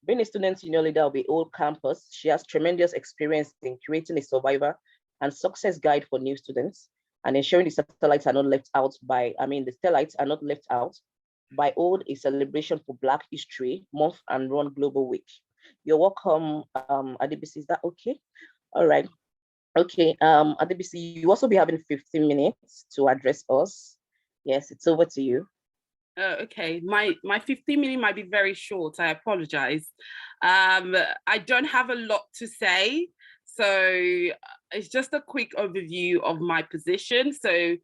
[SPEAKER 2] Being a student union leader of the old campus, she has tremendous experience in creating a survivor and success guide for new students, and ensuring the satellites are not left out the stellites are not left out by hold a celebration for Black History Month and run Global Week. You're welcome, Adebisi. Is that okay? All right. Okay, Adebisi, you also be having 15 minutes to address us. Yes, it's over to you.
[SPEAKER 7] Okay, my 15 minutes might be very short. I apologize. I don't have a lot to say, so it's just a quick overview of my position. So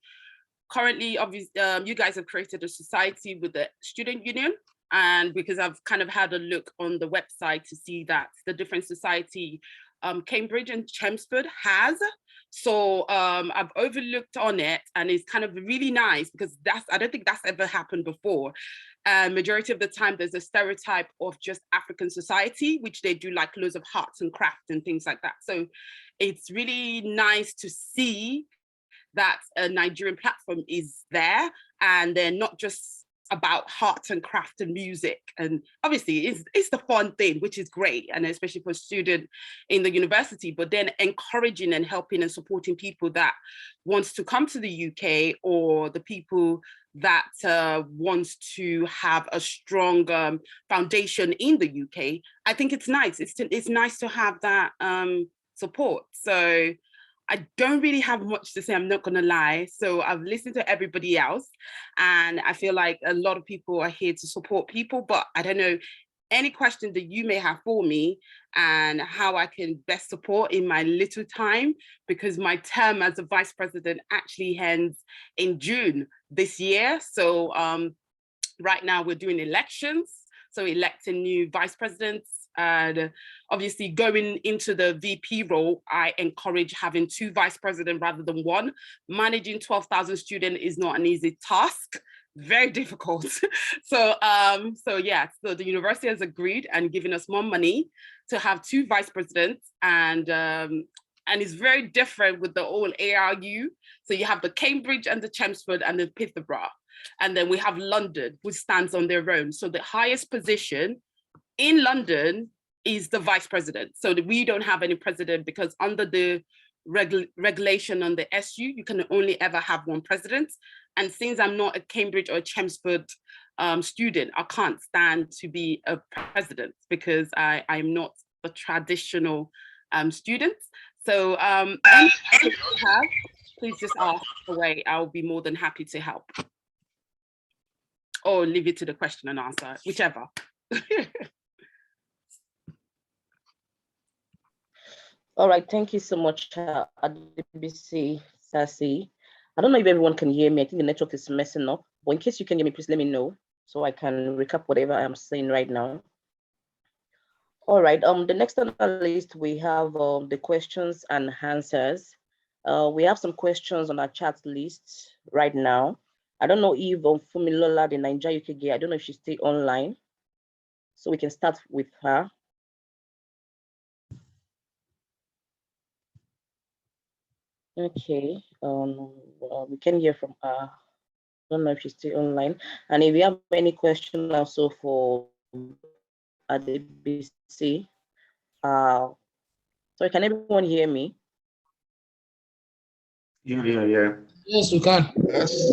[SPEAKER 7] currently, obviously, you guys have created a society with the student union, and because I've kind of had a look on the website to see that the different society Cambridge and Chelmsford has. So I've overlooked on it, and it's kind of really nice because I don't think that's ever happened before. Majority of the time, there's a stereotype of just African society, which they do like loads of arts and crafts and things like that. So it's really nice to see that a Nigerian platform is there, and they're not just about art and craft and music. And obviously it's the fun thing, which is great, and especially for a student in the university, but then encouraging and helping and supporting people that wants to come to the UK, or the people that wants to have a strong foundation in the UK. I think it's nice. It's nice to have that support. So I don't really have much to say, I'm not gonna lie. So I've listened to everybody else, and I feel like a lot of people are here to support people, but I don't know, any question that you may have for me and how I can best support in my little time, because my term as a vice president actually ends in June this year. So right now we're doing elections, so electing new vice presidents. And obviously going into the VP role, I encourage having 2 vice presidents rather than 1. Managing 12,000 students is not an easy task, very difficult. So yeah, so the university has agreed and given us more money to have 2 vice presidents, and it's very different with the whole ARU. So you have the Cambridge and the Chelmsford and the Peterborough, and then we have London, which stands on their own. So the highest position in London is the vice president. So we don't have any president, because under the regulation on the SU, you can only ever have 1 president. And since I'm not a Cambridge or a Chelmsford student, I can't stand to be a president, because I'm not a traditional student. So any questions you have, please just ask away. I'll be more than happy to help. Or leave it to the question and answer, whichever.
[SPEAKER 2] All right, thank you so much, Adebisi Sassy. I don't know if everyone can hear me. I think the network is messing up, but in case you can hear me, please let me know so I can recap whatever I'm saying right now. All right, the next on our list, we have the questions and answers. We have some questions on our chat list right now. I don't know if Fumilola, the Nigeria UKG, I don't know if she's still online, so we can start with her. Okay, we can hear from her. I don't know if she's still online. And if you have any question also for Adebisi, sorry, can everyone hear me?
[SPEAKER 5] Yeah.
[SPEAKER 1] Yes, we can.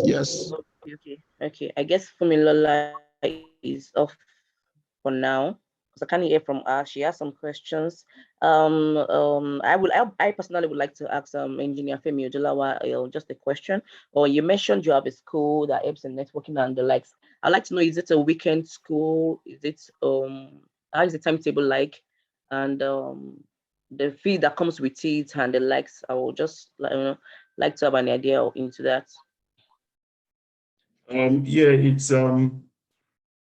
[SPEAKER 6] Yes.
[SPEAKER 2] Okay. I guess Fumilola is off for now, because I can't hear from her. She has some questions. I personally would like to ask Engineer Femi Ojolawa just a question. Or you mentioned you have a school that helps in networking and the likes. I'd like to know, is it a weekend school? Is it how is the timetable like? And the fee that comes with it and the likes. I will just like to have an idea into that.
[SPEAKER 5] Yeah,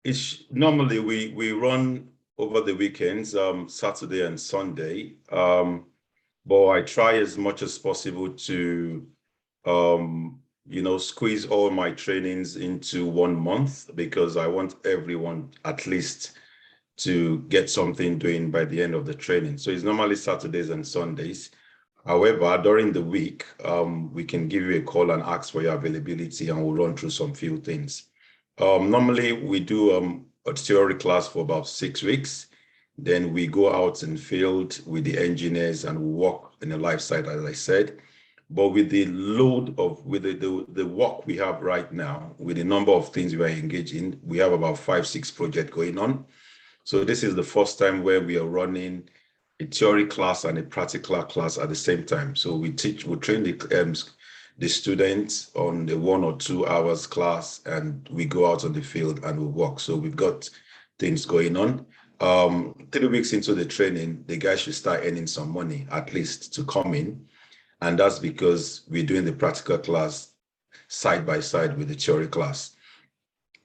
[SPEAKER 5] it's normally we run over the weekends, Saturday and Sunday. But I try as much as possible to squeeze all my trainings into 1 month, because I want everyone at least to get something doing by the end of the training. So it's normally Saturdays and Sundays. However, during the week, we can give you a call and ask for your availability, and we'll run through some few things. Normally, we do a theory class for about 6 weeks. Then we go out in field with the engineers and we work in the live site, as I said. But with the load of, with the work we have right now, with the number of things we are engaged in, we have about 5-6 projects going on. So this is the first time where we are running a theory class and a practical class at the same time. So we train the students on the 1 or 2 hours class, and we go out on the field and we work. So we've got things going on. 3 weeks into the training, the guys should start earning some money, at least to come in. And that's because we're doing the practical class side by side with the theory class.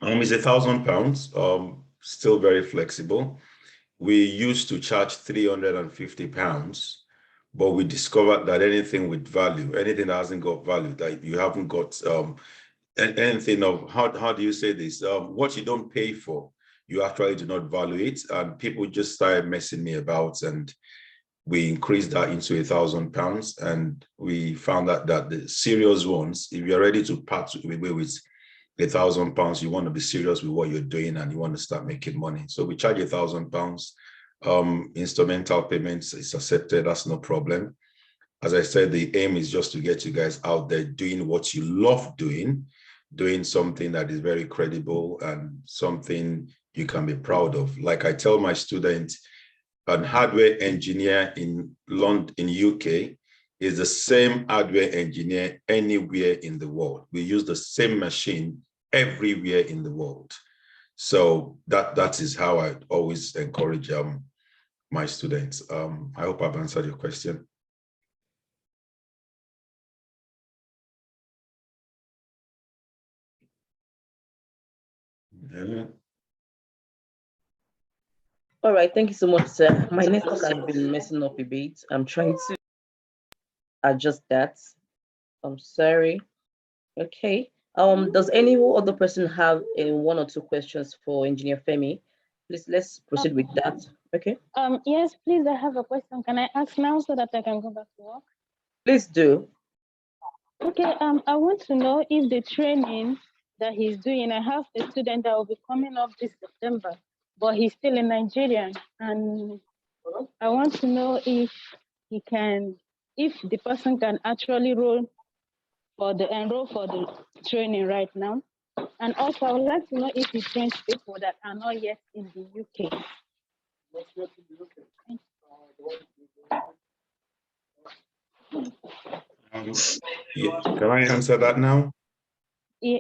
[SPEAKER 5] It's £1,000, still very flexible. We used to charge £350, but we discovered that anything with value, anything that hasn't got value, that you haven't got anything of, how do you say this? What you don't pay for, you actually do not value it. And people just started messing me about, and we increased that into £1,000, and we found that the serious ones, if you're ready to part away with £1,000, you want to be serious with what you're doing and you want to start making money. So we charge £1,000. Instrumental payments is accepted, that's no problem. As I said, the aim is just to get you guys out there doing what you love doing something that is very credible and something you can be proud of. Like I tell my students, an hardware engineer in London, in UK, is the same hardware engineer anywhere in the world. We use the same machine everywhere in the world. So that is how I always encourage my students. I hope I've answered your question. Yeah.
[SPEAKER 2] All right, thank you so much, sir. My network has been messing up a bit. I'm trying to adjust that. I'm sorry. Okay. Does any other person have 1 or 2 questions for Engineer Femi? Please, let's proceed with that. Okay.
[SPEAKER 8] Yes, please, I have a question. Can I ask now so that I can go back to work?
[SPEAKER 2] Please do.
[SPEAKER 8] Okay, I want to know if the training that he's doing, I have a student that will be coming up this September, but he's still in Nigeria. And I want to know if the person can actually enroll for the training right now. And also, I would like to know if he trains people that are not yet in the UK.
[SPEAKER 5] Yeah. Can I answer that now?
[SPEAKER 8] Yeah.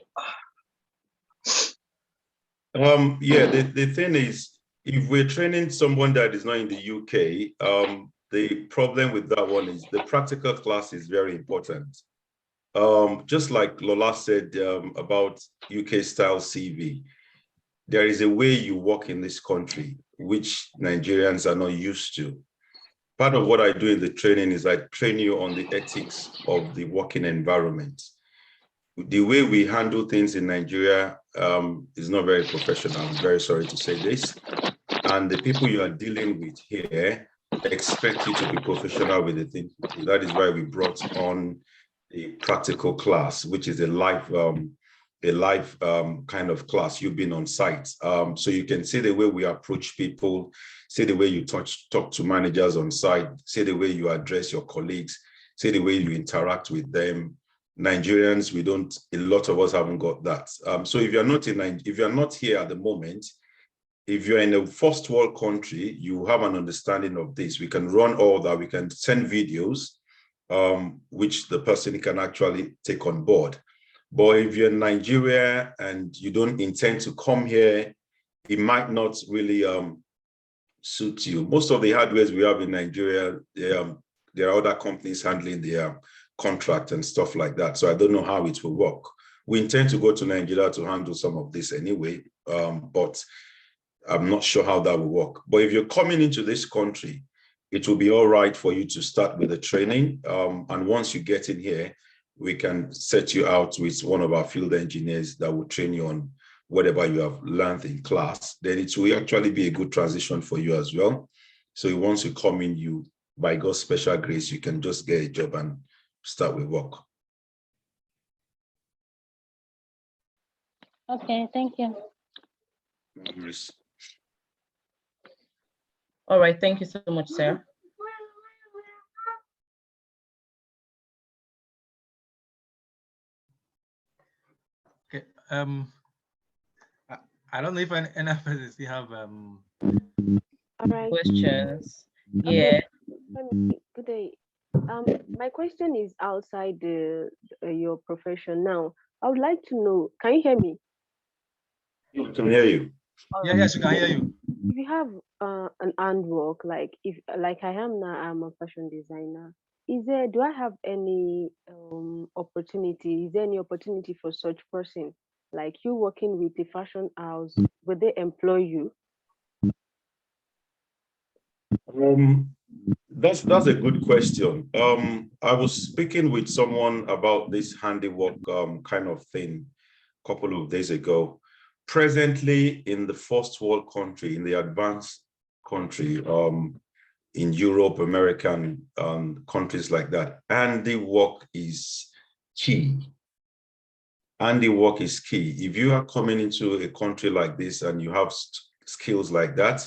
[SPEAKER 5] The thing is, if we're training someone that is not in the UK, the problem with that one is the practical class is very important. Just like Lola said about UK style CV, there is a way you work in this country, which Nigerians are not used to. Part of what I do in the training is I train you on the ethics of the working environment. The way we handle things in Nigeria is not very professional. I'm very sorry to say this. And the people you are dealing with here expect you to be professional with the thing. That is why we brought on a practical class, which is a live kind of class. You've been on site. So you can see the way we approach people, see the way you talk to managers on site, see the way you address your colleagues, see the way you interact with them. Nigerians, a lot of us haven't got that. So if you're not here at the moment, if you're in a first world country, you have an understanding of this. We can run all that. We can send videos, which the person can actually take on board. But if you're in Nigeria and you don't intend to come here, it might not really suit you. Most of the hardwares we have in Nigeria, there are other companies handling their contract and stuff like that. So I don't know how it will work. We intend to go to Nigeria to handle some of this anyway, but I'm not sure how that will work. But if you're coming into this country, it will be all right for you to start with the training. And once you get in here, we can set you out with one of our field engineers that will train you on whatever you have learned in class. Then it will actually be a good transition for you as well. So once you come in, by God's special grace, you can just get a job and start with work.
[SPEAKER 8] Okay, thank you.
[SPEAKER 5] No worries.
[SPEAKER 2] All right, thank you so much, sir.
[SPEAKER 4] Okay. I don't know if any of us still have
[SPEAKER 9] All right.
[SPEAKER 2] questions.
[SPEAKER 9] Okay.
[SPEAKER 2] Yeah.
[SPEAKER 9] Good day. My question is outside your profession now. I would like to know, can you hear me?
[SPEAKER 5] I can hear you.
[SPEAKER 4] Yeah, yes, you can hear you.
[SPEAKER 9] If you have an handwork, like if like I am now, I'm a fashion designer. Do I have any opportunity? Is there any opportunity for such person? Like you working with the fashion house, would they employ you?
[SPEAKER 5] That's a good question. I was speaking with someone about this handiwork kind of thing a couple of days ago. Presently, in the first world country, in the advanced country, in Europe, American countries like that, handiwork is key. Handiwork is key. If you are coming into a country like this and you have skills like that,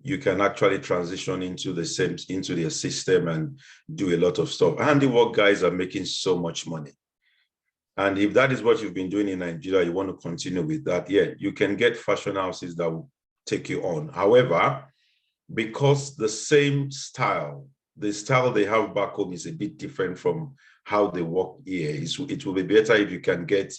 [SPEAKER 5] you can actually transition into their system and do a lot of stuff. Handiwork guys are making so much money. And if that is what you've been doing in Nigeria, you want to continue with that, yeah, you can get fashion houses that will take you on. However, because the same style, the style they have back home is a bit different from how they work here, it will be better if you can get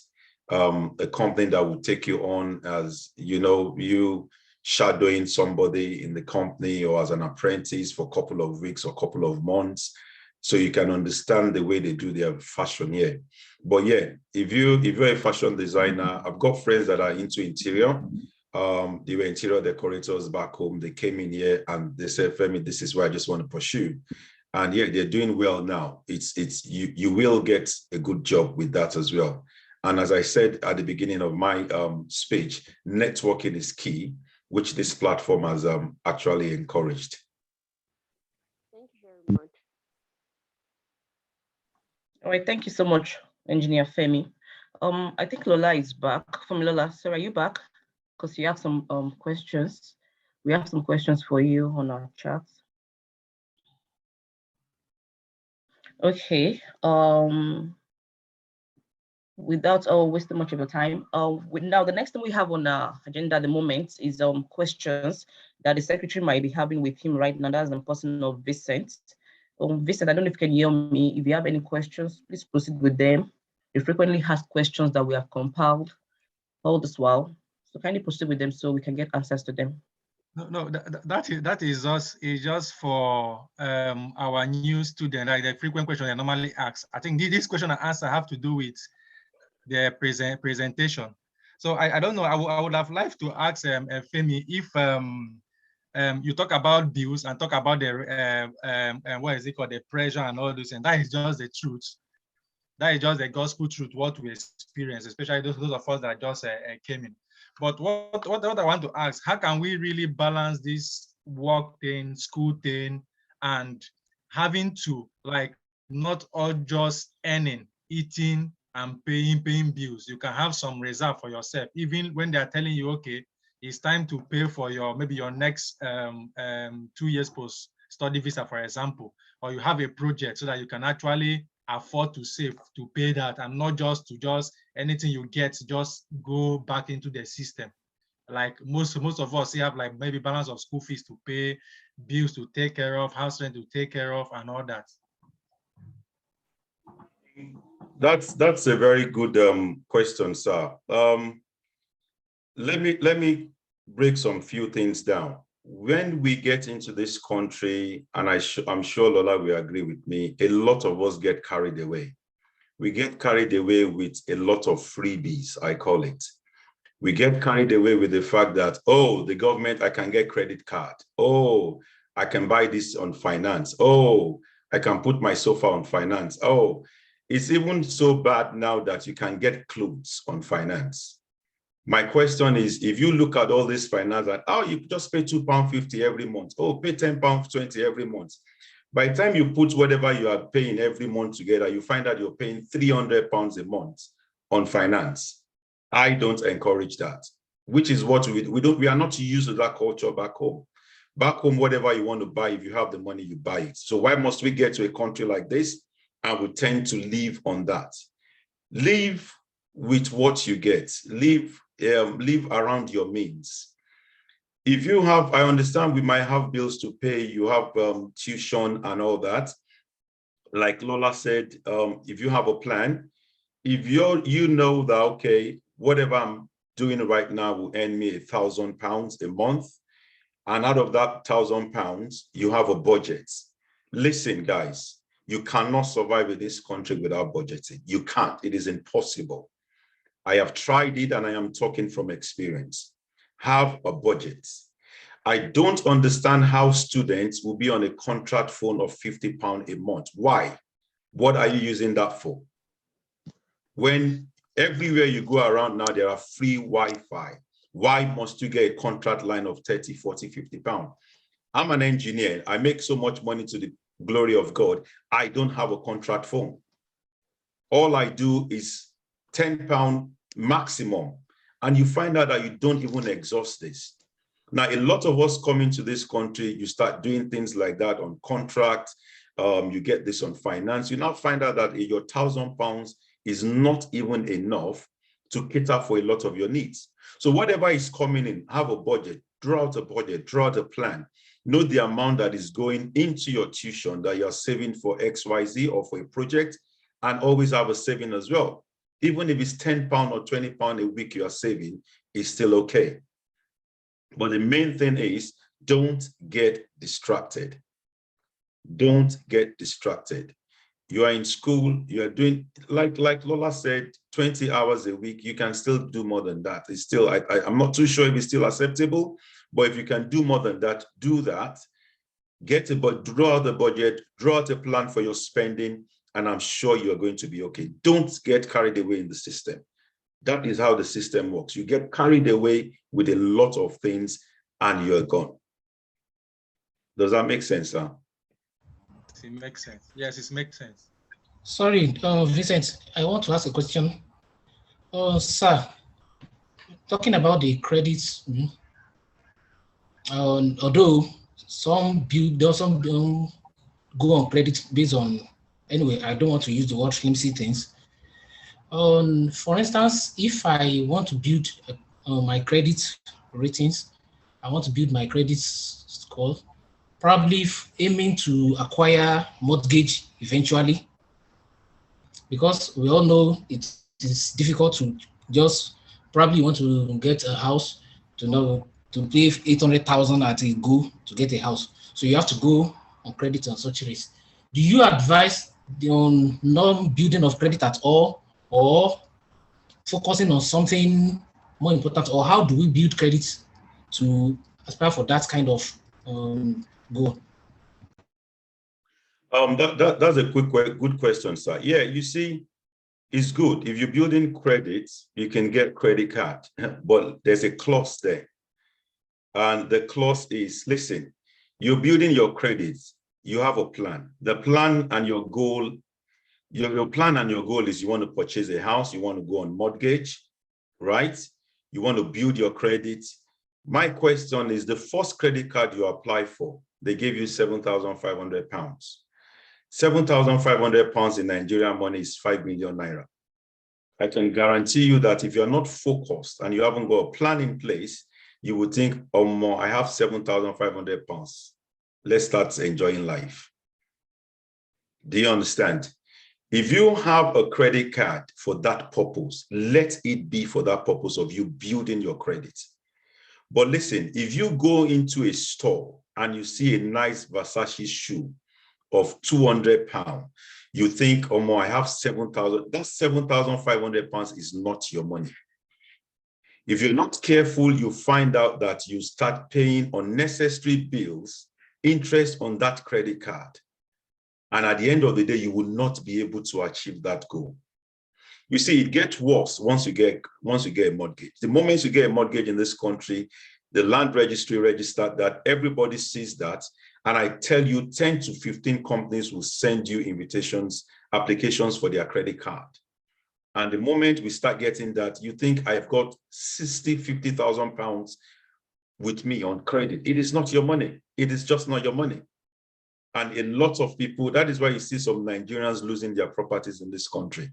[SPEAKER 5] a company that will take you on as, you shadowing somebody in the company or as an apprentice for a couple of weeks or a couple of months, so you can understand the way they do their fashion here. But yeah, if you're a fashion designer, I've got friends that are into interior. They were interior decorators back home. They came in here and they said, Femi, this is what I just want to pursue. And yeah, they're doing well now. You will get a good job with that as well. And as I said at the beginning of my speech, networking is key, which this platform has actually encouraged.
[SPEAKER 9] Thank you very much.
[SPEAKER 2] All right, thank you so much, Engineer Femi. I think Lola is back. From Lola, sir, are you back? Because you have some questions. We have some questions for you on our chat. Okay. Without wasting much of your time, now the next thing we have on our agenda at the moment is questions that the secretary might be having with him right now. That's the person of Vincent. Vincent, I don't know if you can hear me. If you have any questions, please proceed with them. You frequently ask questions that we have compiled all this while. So kindly proceed with them so we can get answers to them.
[SPEAKER 4] No, that is just for our new student, like the frequent question they normally ask. I think this question and answer have to do with the presentation. So I don't know. I would have liked to ask Femi if you talk about bills and talk about the what is it called, the pressure and all this, and that is just the truth. That is just the gospel truth, what we experience, especially those of us that just came in. But what I want to ask, how can we really balance this work thing, school thing, and having to not all just earning, eating, and paying bills? You can have some reserve for yourself, even when they are telling you, okay, it's time to pay for maybe your next 2 years post-study visa, for example, or you have a project so that you can actually afford to save to pay that, and not just anything you get just go back into the system. Like most of us have maybe balance of school fees to pay, bills to take care of, house rent to take care of, and all that.
[SPEAKER 5] That's a very good question, sir. Let me break some few things down. When we get into this country, and I'm sure Lola will agree with me, a lot of us get carried away. We get carried away with a lot of freebies, I call it. We get carried away with the fact that, oh, the government, I can get credit card. Oh, I can buy this on finance. Oh, I can put my sofa on finance. Oh, it's even so bad now that you can get clothes on finance. My question is, if you look at all this finance and, oh, you just pay £2.50 every month. Oh, pay £10.20 every month. By the time you put whatever you are paying every month together, you find that you're paying £300 a month on finance. I don't encourage that, which is what we are not used to that culture back home. Back home, whatever you want to buy, if you have the money, you buy it. So why must we get to a country like this and we tend to live on that? Live with what you get. Live around your means. If you have, I understand we might have bills to pay, you have tuition and all that. Like Lola said, if you have a plan, if you know that, okay, whatever I'm doing right now will earn me £1,000 a month, and out of that £1,000, you have a budget. Listen, guys, you cannot survive in this country without budgeting. You can't. It is impossible. I have tried it, and I am talking from experience. Have a budget. I don't understand how students will be on a contract phone of £50 a month. Why? What are you using that for? When everywhere you go around now, there are free Wi-Fi. Why must you get a contract line of 30, 40, £50? I'm an engineer. I make so much money to the glory of God. I don't have a contract phone. All I do is £10 maximum. And you find out that you don't even exhaust this. Now, a lot of us come into this country, you start doing things like that on contract, you get this on finance, you now find out that your £1,000 is not even enough to cater for a lot of your needs. So whatever is coming in, have a budget, draw out a budget, draw out a plan, know the amount that is going into your tuition that you're saving for XYZ or for a project, and always have a saving as well. Even if it's £10 or £20 a week you are saving, it's still okay. But the main thing is, don't get distracted. Don't get distracted. You are in school, you are doing, like Lola said, 20 hours a week, you can still do more than that. It's still, I'm not too sure if it's still acceptable, but if you can do more than that, do that. Draw out the budget, draw out a plan for your spending, and I'm sure you're going to be okay. Don't get carried away in the system. That is how the system works. You get carried away with a lot of things and you're gone. Does that make sense, sir?
[SPEAKER 4] It makes sense. Yes, it makes sense.
[SPEAKER 1] Sorry, Vincent, I want to ask a question. Sir, talking about the credits, although some go on credit based on, anyway, I don't want to use the word flimsy things. For instance, if I want to build my credit ratings, I want to build my credit score, probably aiming to acquire mortgage eventually, because we all know it is difficult to just probably want to get a house to pay 800,000 at a go to get a house. So you have to go on credit on such rates. Do you advise on non-building of credit at all, or focusing on something more important, or how do we build credit to aspire for that kind of goal?
[SPEAKER 5] That's a good question, sir. Yeah, you see, it's good. If you're building credits, you can get credit card, but there's a clause there. And the clause is, listen, you're building your credits, you have a plan. The plan and your goal, your plan and your goal is you want to purchase a house, you want to go on mortgage, right? You want to build your credit. My question is, the first credit card you apply for, they gave you £7,500. £7,500 in Nigerian money is 5 million naira. I can guarantee you that if you're not focused and you haven't got a plan in place, you would think, oh, more, I have £7,500. Let's start enjoying life. Do you understand? If you have a credit card for that purpose, let it be for that purpose of you building your credit. But listen, if you go into a store and you see a nice Versace shoe of £200, you think, oh, more, I have 7,000. That £7,500 is not your money. If you're not careful, you find out that you start paying unnecessary bills, interest on that credit card. And at the end of the day, you will not be able to achieve that goal. You see, it gets worse once you get a mortgage. The moment you get a mortgage in this country, the land registry registered that, everybody sees that. And I tell you, 10 to 15 companies will send you applications for their credit card. And the moment we start getting that, you think I've got 60, 50,000 pounds with me on credit. It is not your money. It is just not your money. And a lot of people, that is why you see some Nigerians losing their properties in this country.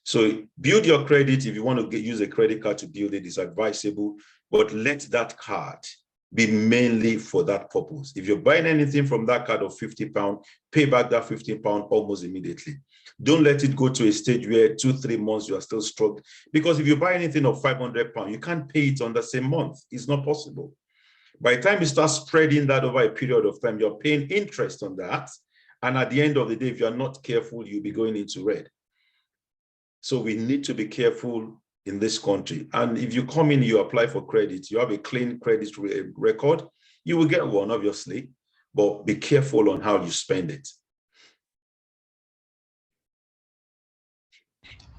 [SPEAKER 5] So build your credit. If you want to use a credit card to build it, it's advisable, but let that card be mainly for that purpose. If you're buying anything from that card of £50, pay back that £15 almost immediately. Don't let it go to a stage where 2-3 months you are still struggling. Because if you buy anything of £500, you can't pay it on the same month. It's not possible. By the time you start spreading that over a period of time, you're paying interest on that. And at the end of the day, if you're not careful, you'll be going into red. So we need to be careful in this country. And if you come in, you apply for credit, you have a clean credit record, you will get one, obviously, but be careful on how you spend it.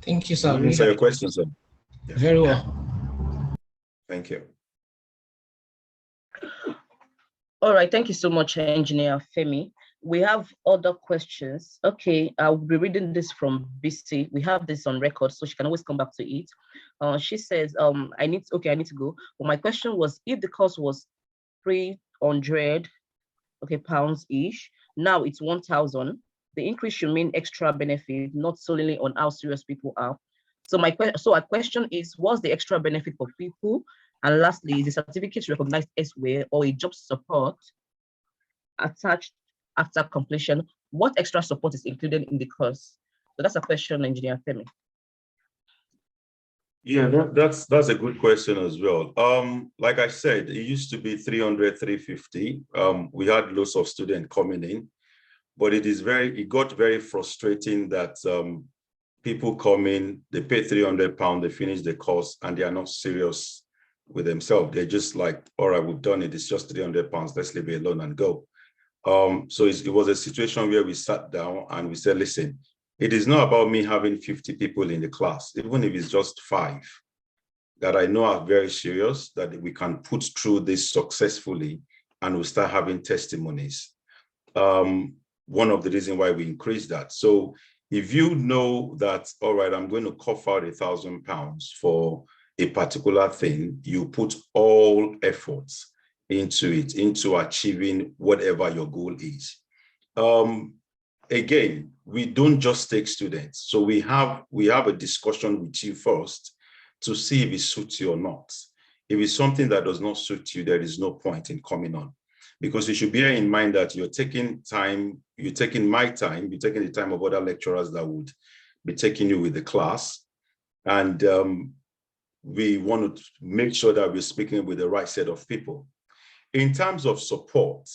[SPEAKER 1] Thank you, sir.
[SPEAKER 5] Did I answer your question, sir?
[SPEAKER 1] Yeah. Very well.
[SPEAKER 5] Thank you.
[SPEAKER 2] All right, thank you so much, Engineer Femi. We have other questions. Okay, I'll be reading this from BC. We have this on record, so she can always come back to it. She says, I need to go. But my question was, if the cost was 300 pounds each, now it's 1,000. The increase should mean extra benefit, not solely on how serious people are. So our question is, what's the extra benefit for people? And lastly, is the certificate recognized elsewhere or a job support attached after completion? What extra support is included in the course? So that's a question, Engineer Femi.
[SPEAKER 5] Yeah, that's a good question as well. Like I said, it used to be 300, 350. We had lots of students coming in, but it got very frustrating that people come in, they pay £300, they finish the course, and they are not serious with themselves. They're just like, all right, we've done it. It's just £300. Let's leave it alone and go. So it was a situation where we sat down and we said, listen, it is not about me having 50 people in the class, even if it's just 5 that I know are very serious, that we can put through this successfully and we'll start having testimonies. One of the reasons why we increased that. So if you know that, all right, I'm going to cough out £1,000 for a particular thing, you put all efforts into it, into achieving whatever your goal is. Again, we don't just take students. So we have a discussion with you first to see if it suits you or not. If it's something that does not suit you, there is no point in coming on. Because you should bear in mind that you're taking time, you're taking my time, you're taking the time of other lecturers that would be taking you with the class. And we want to make sure that we're speaking with the right set of people. In terms of support,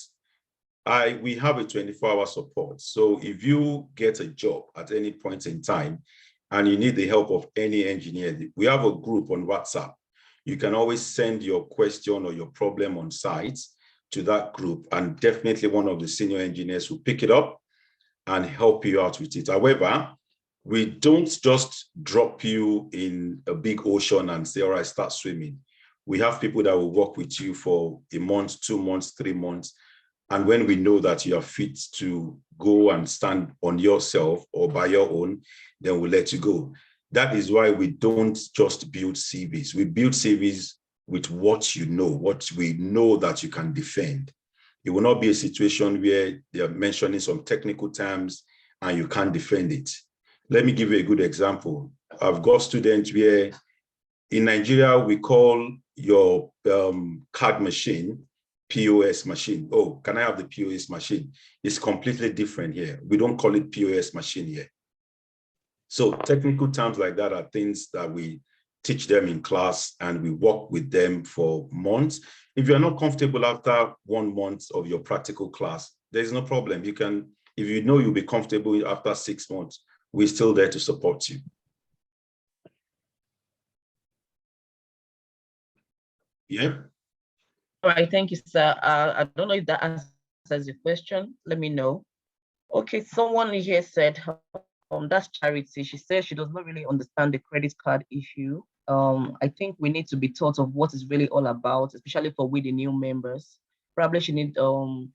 [SPEAKER 5] we have a 24-hour support. So if you get a job at any point in time and you need the help of any engineer, we have a group on WhatsApp. You can always send your question or your problem on site to that group, and definitely one of the senior engineers will pick it up and help you out with it. However, we don't just drop you in a big ocean and say, all right, start swimming. We have people that will work with you for a month, 2 months, 3 months. And when we know that you are fit to go and stand on yourself or by your own, then we'll let you go. That is why we don't just build CVs. We build CVs with what you know, what we know that you can defend. It will not be a situation where they are mentioning some technical terms and you can't defend it. Let me give you a good example. I've got students where in Nigeria, we call your card machine POS machine. Oh, can I have the POS machine? It's completely different here. We don't call it POS machine here. So technical terms like that are things that we teach them in class and we work with them for months. If you're not comfortable after 1 month of your practical class, there's no problem. You can, if you know you'll be comfortable after 6 months, we're still there to support you. Yeah.
[SPEAKER 2] All right, thank you, sir. I don't know if that answers your question. Let me know. Okay, someone here said, that's Charity. She says she does not really understand the credit card issue. I think we need to be taught of what it's really all about, especially for we the new members. Probably she needs a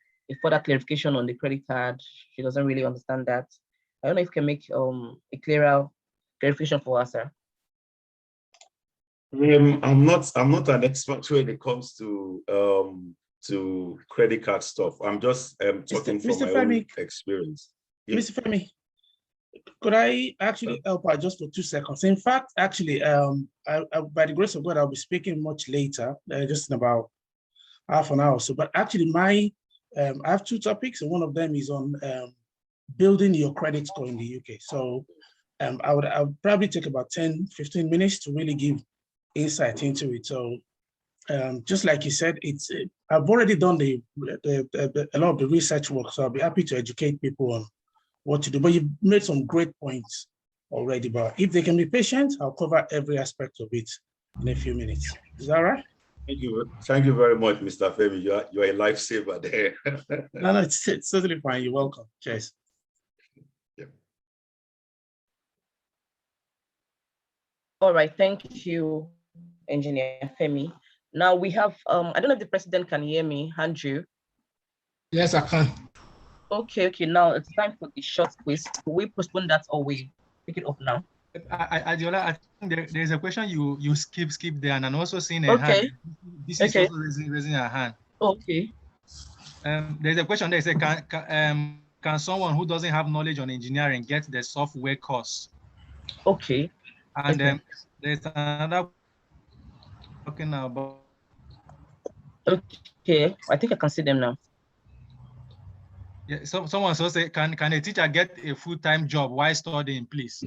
[SPEAKER 2] further clarification on the credit card. She doesn't really understand that. I don't know if you can make a clearer clarification for us, sir.
[SPEAKER 5] I'm not an expert when it comes to credit card stuff. I'm just talking from my own experience.
[SPEAKER 10] Mr. Femi, Could I actually help out just for 2 seconds? In fact, actually, by the grace of God, I'll be speaking much later, just in about half an hour or so. But actually, I have 2 topics, and one of them is on building your credit score in the UK. So I would probably take about 10, 15 minutes to really give insight into it. So just like you said, I've already done a lot of the research work, so I'll be happy to educate people on what to do. But you've made some great points already. But if they can be patient, I'll cover every aspect of it in a few minutes. Is that right?
[SPEAKER 5] Thank you very much, Mr. Femi. You are a lifesaver there.
[SPEAKER 10] No, it's totally fine. You're welcome. Cheers.
[SPEAKER 5] Yeah.
[SPEAKER 2] All right, thank you, Engineer Femi. Now we have, I don't know if the president can hear me, Andrew.
[SPEAKER 1] Yes, I can.
[SPEAKER 2] Okay, now it's time for the short quiz. Will we postpone that or we pick it up now?
[SPEAKER 4] Adiola, I think there's a question you skip there, and I'm also seeing a
[SPEAKER 2] Okay.
[SPEAKER 4] hand. This is also raising a hand.
[SPEAKER 2] Okay.
[SPEAKER 4] There's a question there. Say, can someone who doesn't have knowledge on engineering get the software course?
[SPEAKER 2] Okay.
[SPEAKER 4] And there's another talking about.
[SPEAKER 2] Okay, I think I can see them now.
[SPEAKER 4] Yeah, someone also say, can a teacher get a full-time job while studying, please?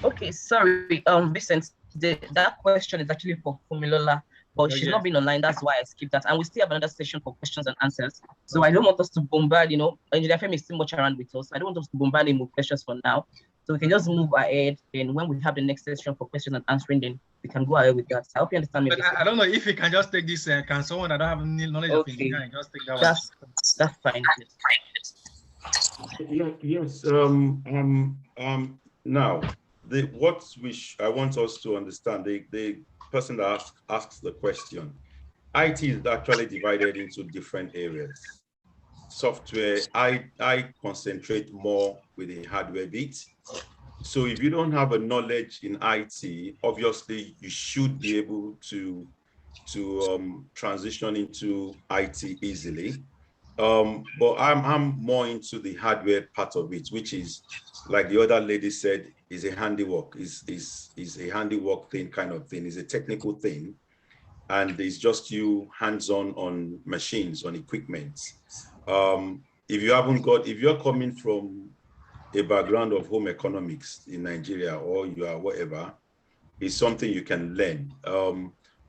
[SPEAKER 2] Okay, sorry, Vincent, that question is actually for Fumilola, but she's not been online. That's why I skipped that. And we still have another session for questions and answers. So I don't want us to bombard, Engineer Femi is still much around with us. I don't want us to bombard him with questions for now. So we can just move ahead. And when we have the next session for questions and answering, then we can go ahead with that. I hope you understand me.
[SPEAKER 4] But I don't know if you can just take this. Can someone that don't have any knowledge of engineering just take that one?
[SPEAKER 2] That's fine.
[SPEAKER 5] Yes. Now, I want us to understand, the person that asks the question, IT is actually divided into different areas. Software, I concentrate more with the hardware bit. So if you don't have a knowledge in IT, obviously you should be able to transition into IT easily. But I'm more into the hardware part of it, which is, like the other lady said, is a handiwork, is a handiwork thing kind of thing, is a technical thing. And it's just you hands-on on machines, on equipment. If you're coming from a background of home economics in Nigeria, or you are whatever, it's something you can learn.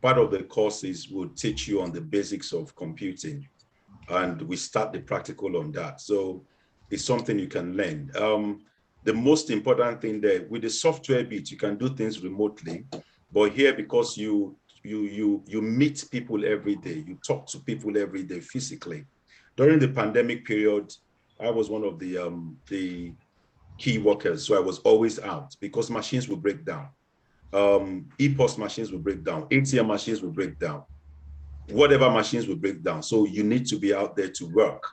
[SPEAKER 5] Part of the courses will teach you on the basics of computing, and we start the practical on that. So it's something you can learn. The most important thing there, with the software bit, you can do things remotely, but here, because you meet people every day, you talk to people every day physically. During the pandemic period, I was one of the key workers, so I was always out because machines will break down. EPOS machines will break down, ATM machines will break down, whatever machines will break down. So you need to be out there to work.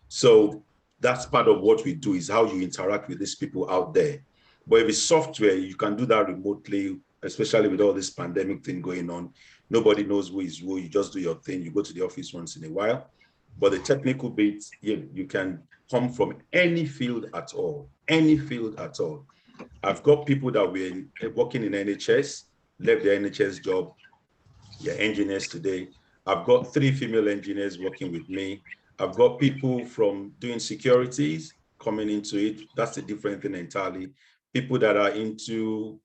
[SPEAKER 5] So that's part of what we do, is how you interact with these people out there. But if it's software, you can do that remotely, especially with all this pandemic thing going on. Nobody knows who is who. You just do your thing. You go to the office once in a while. But the technical bits, you can come from any field at all, any field at all. I've got people that were working in NHS, left their NHS job, they're engineers today. I've got 3 female engineers working with me. I've got people from doing securities coming into it. That's a different thing entirely. People that are into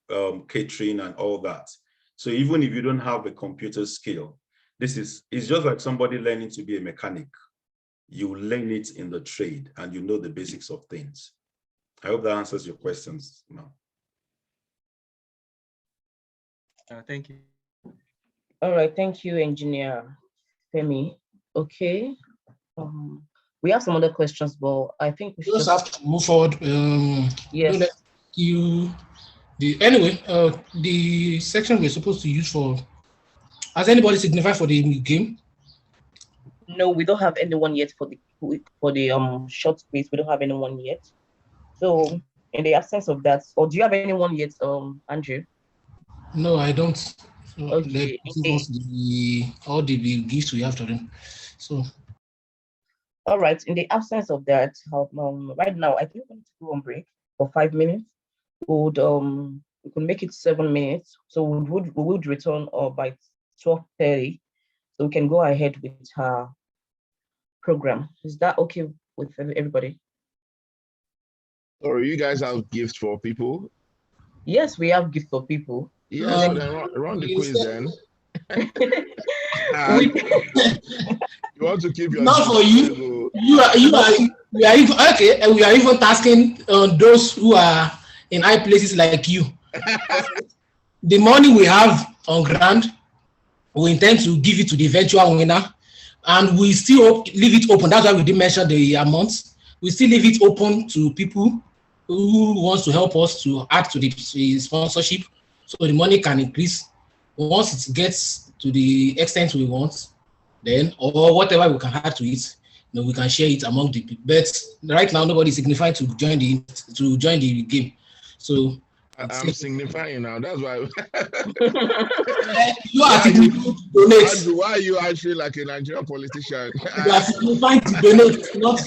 [SPEAKER 5] catering and all that. So even if you don't have a computer skill, it's just like somebody learning to be a mechanic. You learn it in the trade and you know the basics of things. I hope that answers your questions now.
[SPEAKER 4] Thank you.
[SPEAKER 2] All right, thank you, Engineer Femi. Okay. We have some other questions, but I think we
[SPEAKER 1] just have to move forward.
[SPEAKER 2] Yes.
[SPEAKER 1] Anyway, the section we're supposed to use for, has anybody signified for the game?
[SPEAKER 2] No, we don't have anyone yet for the short quiz. We don't have anyone yet. So in the absence of that, or do you have anyone yet, Andrew?
[SPEAKER 1] No, I don't. So
[SPEAKER 2] okay.
[SPEAKER 1] All the gifts we have to them. So.
[SPEAKER 2] All right. In the absence of that, right now I think we need to go on break. for 5 minutes. We could make it 7 minutes. So we would return by 12:30. So we can go ahead with her program. Is that okay with everybody?
[SPEAKER 11] Or you guys have gifts for people?
[SPEAKER 2] Yes, we have gifts for people.
[SPEAKER 11] Yeah, so then run the quiz then. You want to keep your
[SPEAKER 1] not for you. You are even okay, and we are even tasking those who are in high places like you. The money we have on ground, we intend to give it to the eventual winner, and we still leave it open. That's why we didn't mention the amounts. We still leave it open to people who wants to help us to add to the sponsorship, so the money can increase. Once it gets to the extent we want, then or whatever we can add to it, we can share it among the people. But right now, nobody is signifying to join the game. So
[SPEAKER 11] I'm signifying now. That's why.
[SPEAKER 1] You are signifying to donate.
[SPEAKER 11] Why are you actually like a Nigerian politician?
[SPEAKER 1] You are signifying to donate, not.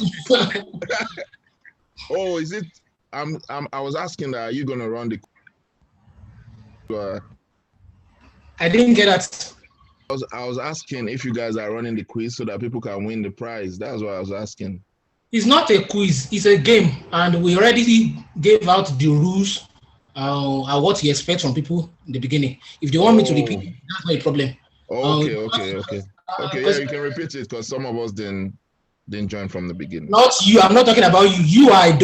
[SPEAKER 11] Oh, is it? I was asking that. Are you gonna run the?
[SPEAKER 1] I didn't get that.
[SPEAKER 11] I was asking if you guys are running the quiz so that people can win the prize. That's what I was asking.
[SPEAKER 1] It's not a quiz, it's a game, and we already gave out the rules and what you expect from people in the beginning. If they want me to repeat, that's not a problem.
[SPEAKER 11] Okay. Yeah, you can repeat it because some of us didn't join from the beginning.
[SPEAKER 1] Not you. I'm not talking about you. You are a